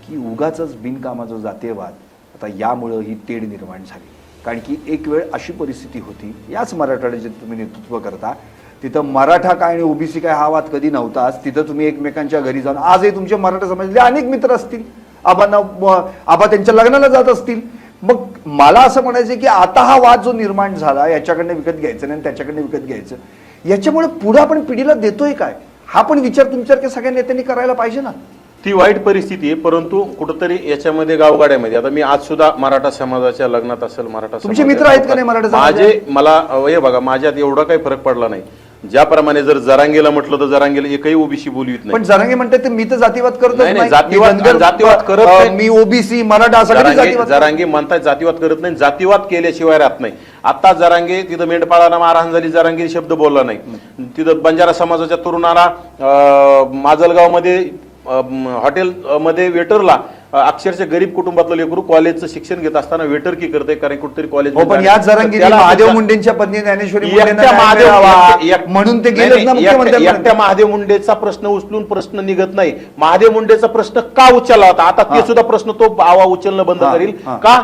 की उगाचच बिनकामाचा जातीयवाद आता यामुळं ही तेढ निर्माण झाली? कारण की एक वेळ अशी परिस्थिती होती, याच मराठवाड्याचे तुम्ही नेतृत्व करता, तिथं मराठा काय आणि ओबीसी काय हा वाद कधी नव्हताच. तिथं तुम्ही एकमेकांच्या घरी जाऊन आजही तुमचे मराठा समाजातले अनेक मित्र असतील, आबा त्यांच्या लग्नाला जात असतील. मग मला असं म्हणायचं की आता हा वाद जो निर्माण झाला याच्याकडनं विकत घ्यायचं नाही त्याच्याकडनं विकत घ्यायचं, याच्यामुळे पुढे आपण पिढीला देतोय काय हा पण विचार तुमच्यासारख्या सगळ्या नेत्यांनी करायला पाहिजे ना. ती वाईट परिस्थिती आहे, परंतु कुठंतरी याच्यामध्ये गावगाड्यामध्ये आता मी आज सुद्धा मराठा समाजाच्या लग्नात असेल, मराठा तुमचे मित्र आहेत का नाही मराठा मला हे बघा माझ्यात एवढा काही फरक पडला नाही. ज्याप्रमाणे जर जरांगेला म्हटलं तर जरांगेला एकही ओबीसी बोलवीत नाही. पण जरांगे म्हणतात मी तर जातीवाद करत नाही, जातीवाद करत नाही. मी ओबीसी मराठा जरांगे म्हणतात जातीवाद करत नाही, जातीवाद केल्याशिवाय राहत नाही. आता जरांगे तिथं मेंढपाळाला मारहाण झाली, जरांगे शब्द बोलला नाही. तिथं बंजारा समाजाच्या तरुणाला माजलगाव मध्ये हॉटेल मध्ये वेटरला अक्षरशः गरीब कुटुंबातलं लेकरू कॉलेजचं शिक्षण घेत असताना वेटर की करते, कारण कुठेतरी कॉलेज पण याच जरांगेने महादेव मुंडेंच्या पत्नी ज्ञानेश्वरी म्हणून ते गेले ना मुख्यमंत्री. एकट्या महादेव मुंडेचा प्रश्न उचलून प्रश्न निघत नाही. महादेव मुंडेचा प्रश्न का उचलला होता आता ते सुद्धा प्रश्न तो आवा उचलणं बंद करील का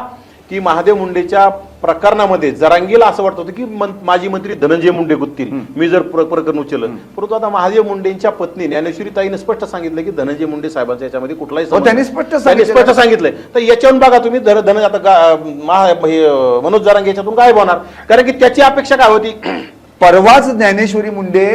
की महादेव मुंडेच्या प्रकरणामध्ये जरांगीला असं वाटत होतं की माजी मंत्री धनंजय मुंडे गुत्तील मी जर प्रकरण उचललं, परंतु आता महादेव मुंडेंच्या पत्नी ज्ञानेश्वरी ताईने स्पष्ट सांगितलं की धनंजय मुंडे साहेबांच्या याच्यामध्ये कुठलाही त्यांनी स्पष्ट सांगितलंय. तर याच्यावरून बघा तुम्ही आता मनोज जरांगे याच्यातून काय होणार, कारण की त्याची अपेक्षा काय होती. परवाच ज्ञानेश्वरी मुंडे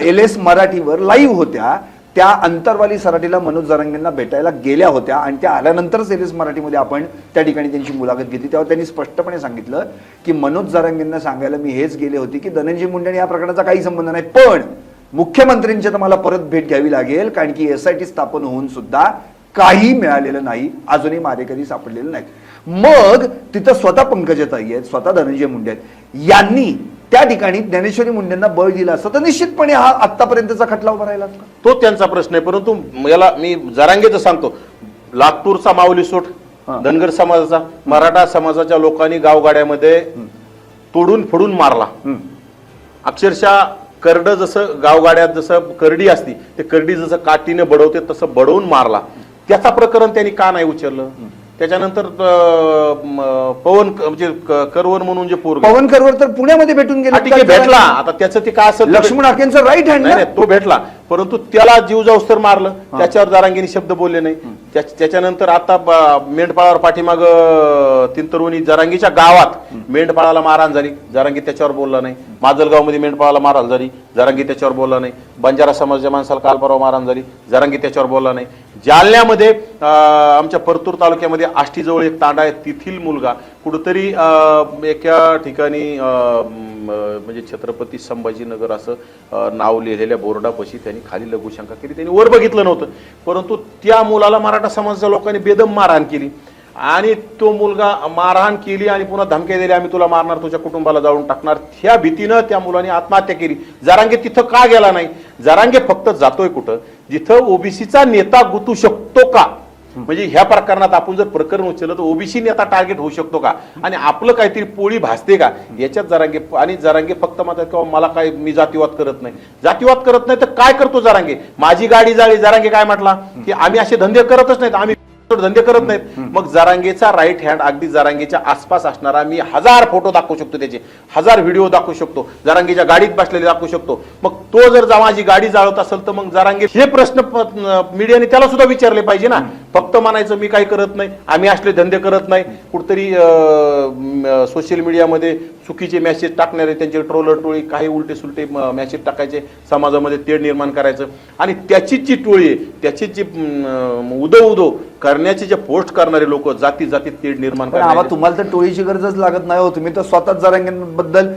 LS मराठीवर लाईव्ह होत्या, त्या अंतरवाली सराटीला मनोज जरांगेंना भेटायला गेल्या होत्या आणि त्या आल्यानंतरच LS मराठीमध्ये आपण त्या ठिकाणी त्यांची मुलाखत घेतली. तेव्हा त्यांनी स्पष्टपणे सांगितलं की मनोज जरांगेंना सांगायला मी हेच गेले होते की धनंजय मुंडे या प्रकरणाचा काही संबंध नाही, पण मुख्यमंत्र्यांच्या तर मला परत भेट घ्यावी लागेल, कारण की SIT स्थापन होऊन सुद्धा काही मिळालेलं नाही, अजूनही मारेकरी सापडलेले नाहीत. मग तिथं स्वतः पंकजाताई आहेत, स्वतः धनंजय मुंडे आहेत, यांनी त्या ठिकाणी ज्ञानेश्वरी मुंडेंना बळ दिला असतं तर निश्चितपणे हा आतापर्यंतचा खटला उभा राहिला असता. तो त्यांचा प्रश्न आहे, परंतु याला मी जरांगेचं सांगतो, लातूरचा माऊली सोट धनगर समाजाचा मराठा समाजाच्या लोकांनी गावगाड्यामध्ये तोडून फोडून मारला, अक्षरशः करडं जसं गावगाड्यात जसं करडी असती ते करडी जसं काठीने बडवते तसं बडवून मारला, त्याचा प्रकरण त्यांनी का नाही उचललं? त्याच्यानंतर पवन म्हणजे करवर म्हणून जे पोरग पवन करवर तर पुण्यामध्ये भेटून ठीक आहे, गेले, भेटला. आता त्याचं ते काय असेल लक्ष्मण हाकेंचा राईट हँड. नाही तो भेटला, परंतु त्याला जीव जाऊस्तर मारलं, त्याच्यावर जरांगीने शब्द बोलले नाही. त्याच्यानंतर आता मेंढपाळावर पाठीमाग तिंतरुणी जरांगीच्या गावात मेंढपाळाला मारहाण झाली, जरांगी त्याच्यावर बोलला नाही. माजलगावमध्ये मेंढपाळाला मारहाण झाली, जरांगी त्याच्यावर बोलला नाही. बंजारा समाजाच्या माणसाला काल परवा मारहाण झाली, जरांगी त्याच्यावर बोलला नाही. जालन्यामध्ये आमच्या परतूर तालुक्यामध्ये आष्टीजवळ एक तांडा आहे, तेथील मुलगा कुठंतरी एका ठिकाणी म्हणजे छत्रपती संभाजीनगर असं नाव लिहिलेल्या बोर्डापाशी त्यांनी खाली लघुशंका केली, त्यांनी वर बघितलं नव्हतं, परंतु त्या मुलाला मराठा समाजाच्या लोकांनी बेदम मारहाण केली आणि तो मुलगा मारहाण केली आणि पुन्हा धमक्या दिल्या, आम्ही तुला मारणार, तुझ्या कुटुंबाला जाळून टाकणार. ह्या भीतीनं त्या मुलाने आत्महत्या केली. जरांगे तिथं का गेला नाही? जरांगे फक्त जातोय कुठं जिथं ओबीसीचा नेता गुतू शकतो का, म्हणजे ह्या प्रकरणात आपण जर प्रकरण उचललं तर ओबीसी नेता टार्गेट होऊ शकतो का आणि आपलं काहीतरी पोळी भासते का, याच्यात जरांगे. आणि जरांगे फक्त म्हणतात किंवा मला काय, मी जातीवाद करत नाही. जातीवाद करत नाही तर काय करतो जरांगे? माझी गाडी जाळी, जरांगे काय म्हटला की आम्ही असे धंदे करतच नाहीत, आम्ही धंदे करत नाहीत. मग जरांगेचा राईट हँड, अगदी जरांगेच्या आसपास असणारा, मी 1000 फोटो दाखवू शकतो, त्याचे 1000 व्हिडिओ दाखवू शकतो, जरांगेच्या गाडीत बसलेले दाखवू शकतो. मग तो जर माझी गाडी जाळत असेल तर मग जरांगे हे प्रश्न मीडियाने त्याला सुद्धा विचारले पाहिजे ना. फक्त म्हणायचं मी काही करत नाही, आम्ही असले धंदे करत नाही, कुठतरी सोशल मीडियामध्ये चुकीचे मेसेज टाकणारे, त्यांचे ट्रोलर टोळी काही उलटे सुलटे मेसेज टाकायचे, समाजामध्ये तेढ निर्माण करायचं आणि त्याचीच जी टोळी आहे, त्याचीच जी उदो करण्याचे जे पोस्ट करणारे लोक जाती जातीत तेढ निर्माण करतात. तुम्हाला तर टोळीची गरजच लागत नाही हो, तुम्ही तर स्वतःच जरांगेबद्दल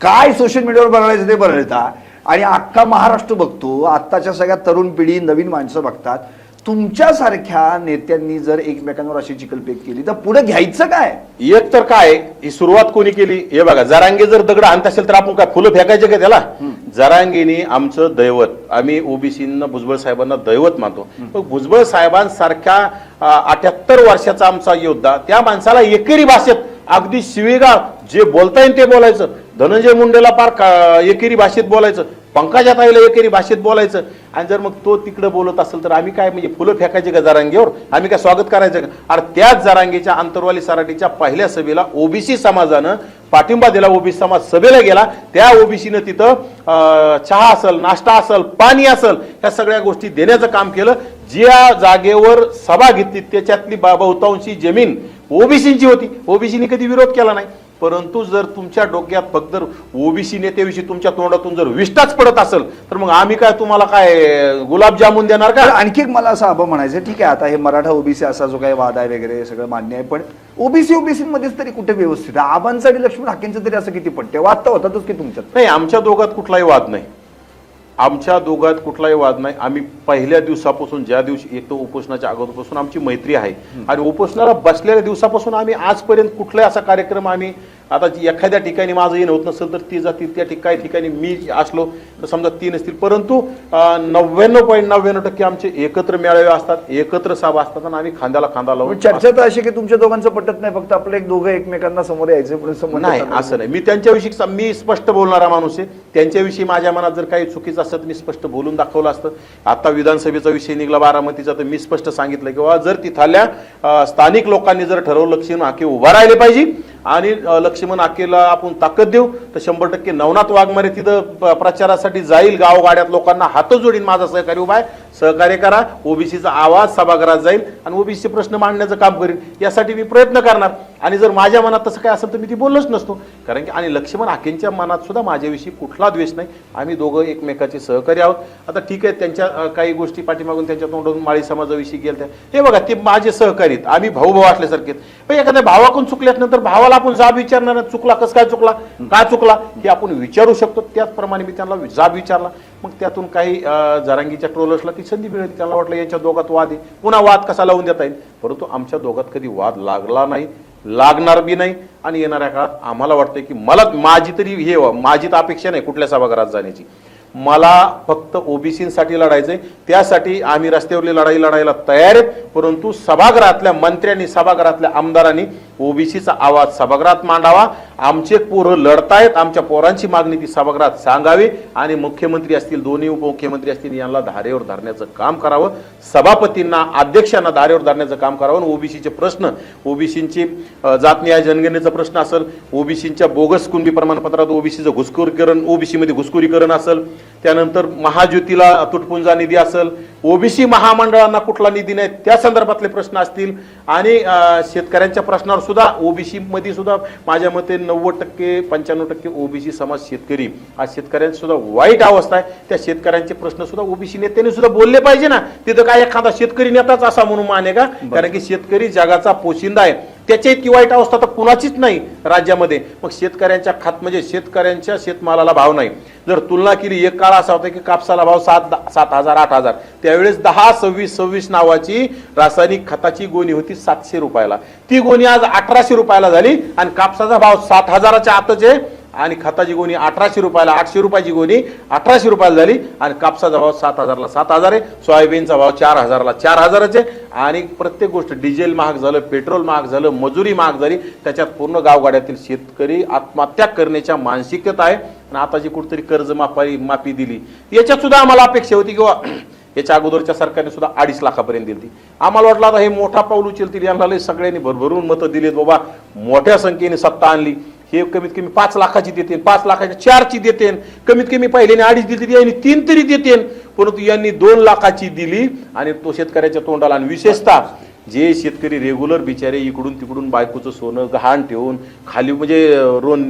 काय सोशल मीडियावर बनवायचं ते बनवता आणि अख्खा महाराष्ट्र बघतो. आत्ताच्या सगळ्या तरुण पिढी, नवीन माणसं बघतात. तुमच्यासारख्या नेत्यांनी जर एकमेकांवर अशी चिकलपेक केली तर पुढे घ्यायचं काय? एक तर काय, ही सुरुवात कोणी केली? हे बघा, जरांगे जर दगड आणत असेल तर आपण काय फुलं फेकायचे का त्याला? जरांगेने आमचं दैवत, आम्ही ओबीसींना भुजबळ साहेबांना दैवत मानतो. मग भुजबळ साहेबांसारख्या 78 वर्षाचा आमचा योद्धा, त्या माणसाला एकेरी भाषेत अगदी शिवीगाळ जे बोलता येईल ते बोलायचं, धनंजय मुंडेला पार एकेरी भाषेत बोलायचं, पंकजा ताईला एकेरी भाषेत बोलायचं. आणि जर मग तो तिकडे बोलत असेल तर आम्ही काय म्हणजे फुलं फेकायचे का जरांगेवर? आम्ही काय स्वागत करायचं का? अरे त्याच जरांगेच्या आंतरवाली सराटीच्या पहिल्या सभेला ओबीसी समाजानं पाठिंबा दिला, ओबीसी समाज सभेला गेला, त्या ओबीसीनं तिथं चहा असेल, नाश्ता असेल, पाणी असेल, ह्या सगळ्या गोष्टी देण्याचं काम केलं. ज्या जागेवर सभा घेतली त्याच्यातली बहुतांशी जमीन ओबीसींची होती, ओबीसीने कधी विरोध केला नाही. परंतु जर तुमच्या डोक्यात फक्त ओबीसी नेत्याविषयी तुमच्या तोंडातून जर विष्टाच पडत असेल तर मग आम्ही काय तुम्हाला काय गुलाबजामुन देणार का? आणखी एक मला असं आबा म्हणायचं, ठीक आहे आता हे मराठा ओबीसी असा जो काही वाद आहे वगैरे हे सगळं मान्य आहे, पण ओबीसी मध्येच तरी कुठे व्यवस्थित आहे? आबांचं आणि लक्ष्मण हाकेंचं तरी असं किती पट्टे वाद तर होतातच की तुमच्यात? नाही, आमच्या दोघात कुठलाही वाद नाही, आमच्या दोघात कुठलाही वाद नाही. आम्ही पहिल्या दिवसापासून, ज्या दिवशी एक तो उपोषणाच्या अगोदरपासून आमची मैत्री आहे आणि उपोषणाला बसलेल्या दिवसापासून आम्ही आजपर्यंत कुठलाही असा कार्यक्रम आम्ही, आता एखाद्या ठिकाणी माझं येणं होत नसेल तर ती जातील, त्या काही ठिकाणी मी असलो तर समजा ती नसतील, परंतु 99.99% आमचे एकत्र मेळावे असतात, एकत्र सभा असतात आणि आम्ही खांद्याला खांदा लावून. चर्चा तर अशी की तुमच्या दोघांचं पटत नाही, फक्त आपलं एक दोघं एकमेकांना समोर यायचं पुढे समोर नाही, असं नाही. मी त्यांच्याविषयी मी स्पष्ट बोलणारा माणूस आहे, त्यांच्याविषयी माझ्या मनात जर काही चुकीचं असतं तर मी स्पष्ट बोलून दाखवलं असतं. आता विधानसभेचा विषय निघला बारामतीचा, तर मी स्पष्ट सांगितलं की बाबा जर तिथल्या स्थानिक लोकांनी जर ठरवलं लक्ष्मण हाके उभा राहिले पाहिजे आणि लक्ष्मण हाकेला आपण ताकद देऊ तर 100% नवनाथ वाघमारे तिथं प्रचारासाठी जाईल, गावगाड्यात लोकांना हात जोडीन, माझा सहकारी उभा आहे, सहकार्य करा, ओबीसीचा आवाज सभागृहात जाईल आणि ओबीसी प्रश्न मांडण्याचं काम करीन, यासाठी मी प्रयत्न करणार. आणि जर माझ्या मनात तसं काय असेल तर मी ती बोललोच नसतो, कारण की आणि लक्ष्मण हाकेंच्या मनात सुद्धा माझ्याविषयी कुठला द्वेष नाही, आम्ही दोघं एकमेकाचे सहकारी आहोत. आता ठीक आहे, त्यांच्या काही गोष्टी पाठीमागून त्यांच्या तोंडातून माळी समाजाविषयी गेल्या, हे बघा ते माझे सहकारी आहेत, आम्ही भाऊ असल्यासारखे. पण एखाद्या भावाकडून चुकल्यानंतर भावाला आपण जाब विचारणार, चुकला कसं काय चुकला, काय चुकला हे आपण विचारू शकतो. त्याचप्रमाणे मी त्यांना जाब विचारला. मग त्यातून काही जरांगीच्या ट्रोलर्सला ती संधी मिळाली, त्यांना वाटलं यांच्या दोघात वाद आहे, पुन्हा वाद कसा लावून देता येईल. परंतु आमच्या दोघात कधी वाद लागला नाही, लागणार बी नाही आणि येणाऱ्या काळात आम्हाला वाटतंय की माझी तरी हे माझी तर अपेक्षा नाही कुठल्या सभागृहात जाण्याची, मला फक्त ओबीसींसाठी लढायचंय. त्यासाठी आम्ही रस्त्यावरली लढाई लढायला तयार आहेत, परंतु सभागृहातल्या मंत्र्यांनी, सभागृहातल्या आमदारांनी ओबीसीचा आवाज सभागृहात मांडावा. आमचे पोरं लढतायत, आमच्या पोरांची मागणी ती सभागृहात सांगावी आणि मुख्यमंत्री असतील, दोन्ही उपमुख्यमंत्री असतील, यांना धारेवर धरण्याचं काम करावं. सभापतींना, अध्यक्षांना धारेवर धरण्याचं काम करावं. ओबीसीचे प्रश्न, ओबीसींची जातनिहाय जनगणनेचा प्रश्न असेल, ओबीसींच्या बोगस कुणबी प्रमाणपत्रात ओबीसीचं घुसखोरीकरण, ओबीसीमध्ये घुसखोरीकरण असेल, त्यानंतर महाज्योतीला तुटपुंजा निधी असेल, ओबीसी महामंडळांना कुठला निधी नाही त्या संदर्भातले प्रश्न असतील आणि शेतकऱ्यांच्या प्रश्नावर सुद्धा ओबीसी मध्ये सुद्धा माझ्या मते 90% 95% ओबीसी समाज शेतकरी, आज शेतकऱ्यांची सुद्धा वाईट अवस्था आहे. त्या शेतकऱ्यांचे प्रश्न सुद्धा ओबीसी नेत्यांनी सुद्धा बोलले पाहिजे ना. तिथं काय एखादा शेतकरी नेताच असा म्हणून माने का? कारण की शेतकरी जगाचा पोशिंदा आहे, त्याच्या इतकी वाईट अवस्था तर कुणाचीच नाही राज्यामध्ये. मग शेतकऱ्यांच्या म्हणजे शेतकऱ्यांच्या शेतमालाला भाव नाही. जर तुलना केली, एक काळ असा होता की कापसाला भाव 7,000 8,000, त्यावेळेस 10-26 नावाची रासायनिक खताची गोणी होती 700 रुपयाला. ती गोणी आज 1800 रुपयाला झाली आणि कापसाचा भाव 7,000च्या आतच आहे आणि खताची गोणी 1800 रुपयाला, 800 रुपयाची गोणी 1800 रुपयाला झाली आणि कापसाचा भाव 7,000ला 7,000 आहे. सोयाबीनचा भाव 4,000ला 4,000च आहे. आणि प्रत्येक गोष्ट, डिझेल महाग झालं, पेट्रोल महाग झालं, मजुरी महाग झाली, त्याच्यात पूर्ण गावगाड्यातील शेतकरी आत्महत्या करण्याच्या मानसिकतेत आहे. आणि आता जी कुठेतरी कर्ज माफी दिली, याच्यात सुद्धा आम्हाला अपेक्षा होती किंवा याच्या अगोदरच्या सरकारने सुद्धा 2.5 लाखापर्यंत दिली. आम्हाला वाटलं आता हे मोठा पाऊल उचलतील, यांना सगळ्यांनी भरभरून मतं दिलीत, बाबा मोठ्या संख्येने सत्ता आणली, हे कमीत कमी 5 लाखाची देते, 5 लाखाच्या 4ची देते, कमीत कमी पहिल्याने 2.5 दिली, यांनी 3 तरी देते. परंतु यांनी 2 लाखाची दिली आणि तो शेतकऱ्याच्या तोंडाला. आणि विशेषतः जे शेतकरी रेग्युलर बिचारे इकडून तिकडून बायकोचं सोनं गहाण ठेवून खाली म्हणजे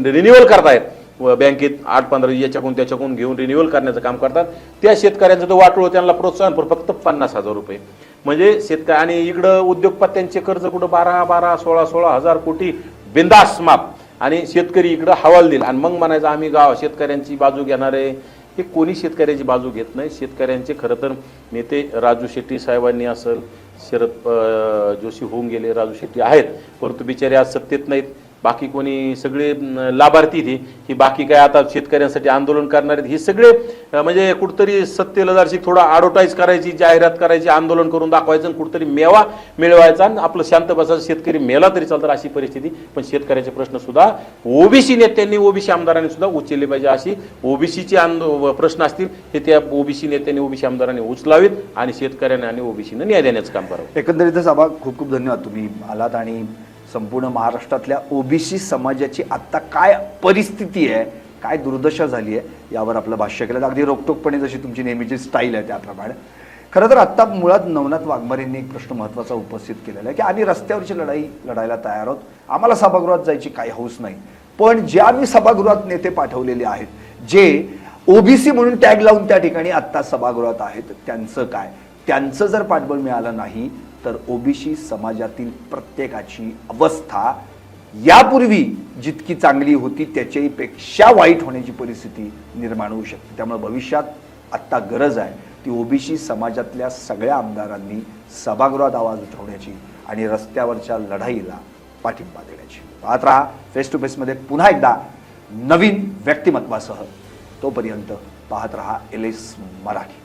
रिन्युअल करतायत बँकेत 8-15 याच्याकडून त्याच्याकडून घेऊन रिन्युअल करण्याचं काम करतात, त्या शेतकऱ्यांचं तो वाटोळ, त्यांना प्रोत्साहन फक्त 50,000 रुपये. म्हणजे शेतकरी आणि इकडं उद्योगपत्यांचे कर्ज कुठं 12-16 हजार कोटी बिंदास माफ, आणि शेतकरी इकडं हवालदिल. आणि मग म्हणायचं आम्ही शेतकऱ्यांची बाजू घेणार आहे. हे कोणी शेतकऱ्याची बाजू घेत नाही. शेतकऱ्यांचे खरं तर नेते राजू शेट्टी साहेबांनी असेल, शरद जोशी होऊन गेले, राजू शेट्टी आहेत, परंतु बिचारे आज सत्तेत नाहीत. बाकी कोणी सगळे लाभार्थी ही बाकी काय आता शेतकऱ्यांसाठी आंदोलन करणार आहेत, हे सगळे म्हणजे कुठतरी सत्तेला जरशी थोडा ॲडव्हर्टाईज करायची, जाहिरात करायची, आंदोलन करून दाखवायचं, कुठतरी मेवा मिळवायचा आणि आपलं शांत बसायचं. शेतकरी मेला तरी चालतं अशी परिस्थिती. पण शेतकऱ्याचे प्रश्न सुद्धा ओबीसी नेत्यांनी, ओबीसी आमदारांनी सुद्धा उचलले पाहिजे. अशी ओबीसीचे प्रश्न असतील हे त्या ओबीसी नेत्यांनी, ओबीसी आमदारांनी उचलावेत आणि शेतकऱ्यांना आणि ओबीसीनं न्याय देण्याचं काम करावं. एकंदरीतच आबा खूप खूप धन्यवाद, तुम्ही आलात आणि संपूर्ण महाराष्ट्रातल्या ओबीसी समाजाची आत्ता काय परिस्थिती आहे, काय दुर्दशा झाली आहे, यावर आपलं भाष्य केलं. अगदी रोकटोकपणे जशी तुमची नेहमीची स्टाईल आहे त्याप्रमाणे. खरं तर आत्ता मुळात नवनाथ वाघमारेंनी एक प्रश्न महत्त्वाचा उपस्थित केलेला आहे की आम्ही रस्त्यावरची लढाई लढायला तयार आहोत, आम्हाला सभागृहात जायची काही हौस नाही, पण जे आम्ही सभागृहात नेते पाठवलेले आहेत, जे ओबीसी म्हणून टॅग लावून त्या ठिकाणी आत्ता सभागृहात आहेत, त्यांचं काय? त्यांचं जर पाठबळ मिळालं नाही तर ओबीसी समाजातील प्रत्येकाची अवस्था यापूर्वी जितकी चांगली होती त्याच्यापेक्षा वाईट होण्याची परिस्थिती निर्माण होऊ शकते. त्यामुळे भविष्यात आत्ता गरज आहे ती ओबीसी समाजातल्या सगळ्या आमदारांनी सभागृहात आवाज उठवण्याची आणि रस्त्यावरच्या लढाईला पाठिंबा देण्याची. पाहत राहा फेस टू फेसमध्ये पुन्हा एकदा नवीन व्यक्तिमत्वासह. तोपर्यंत पाहत राहा LS मराठी.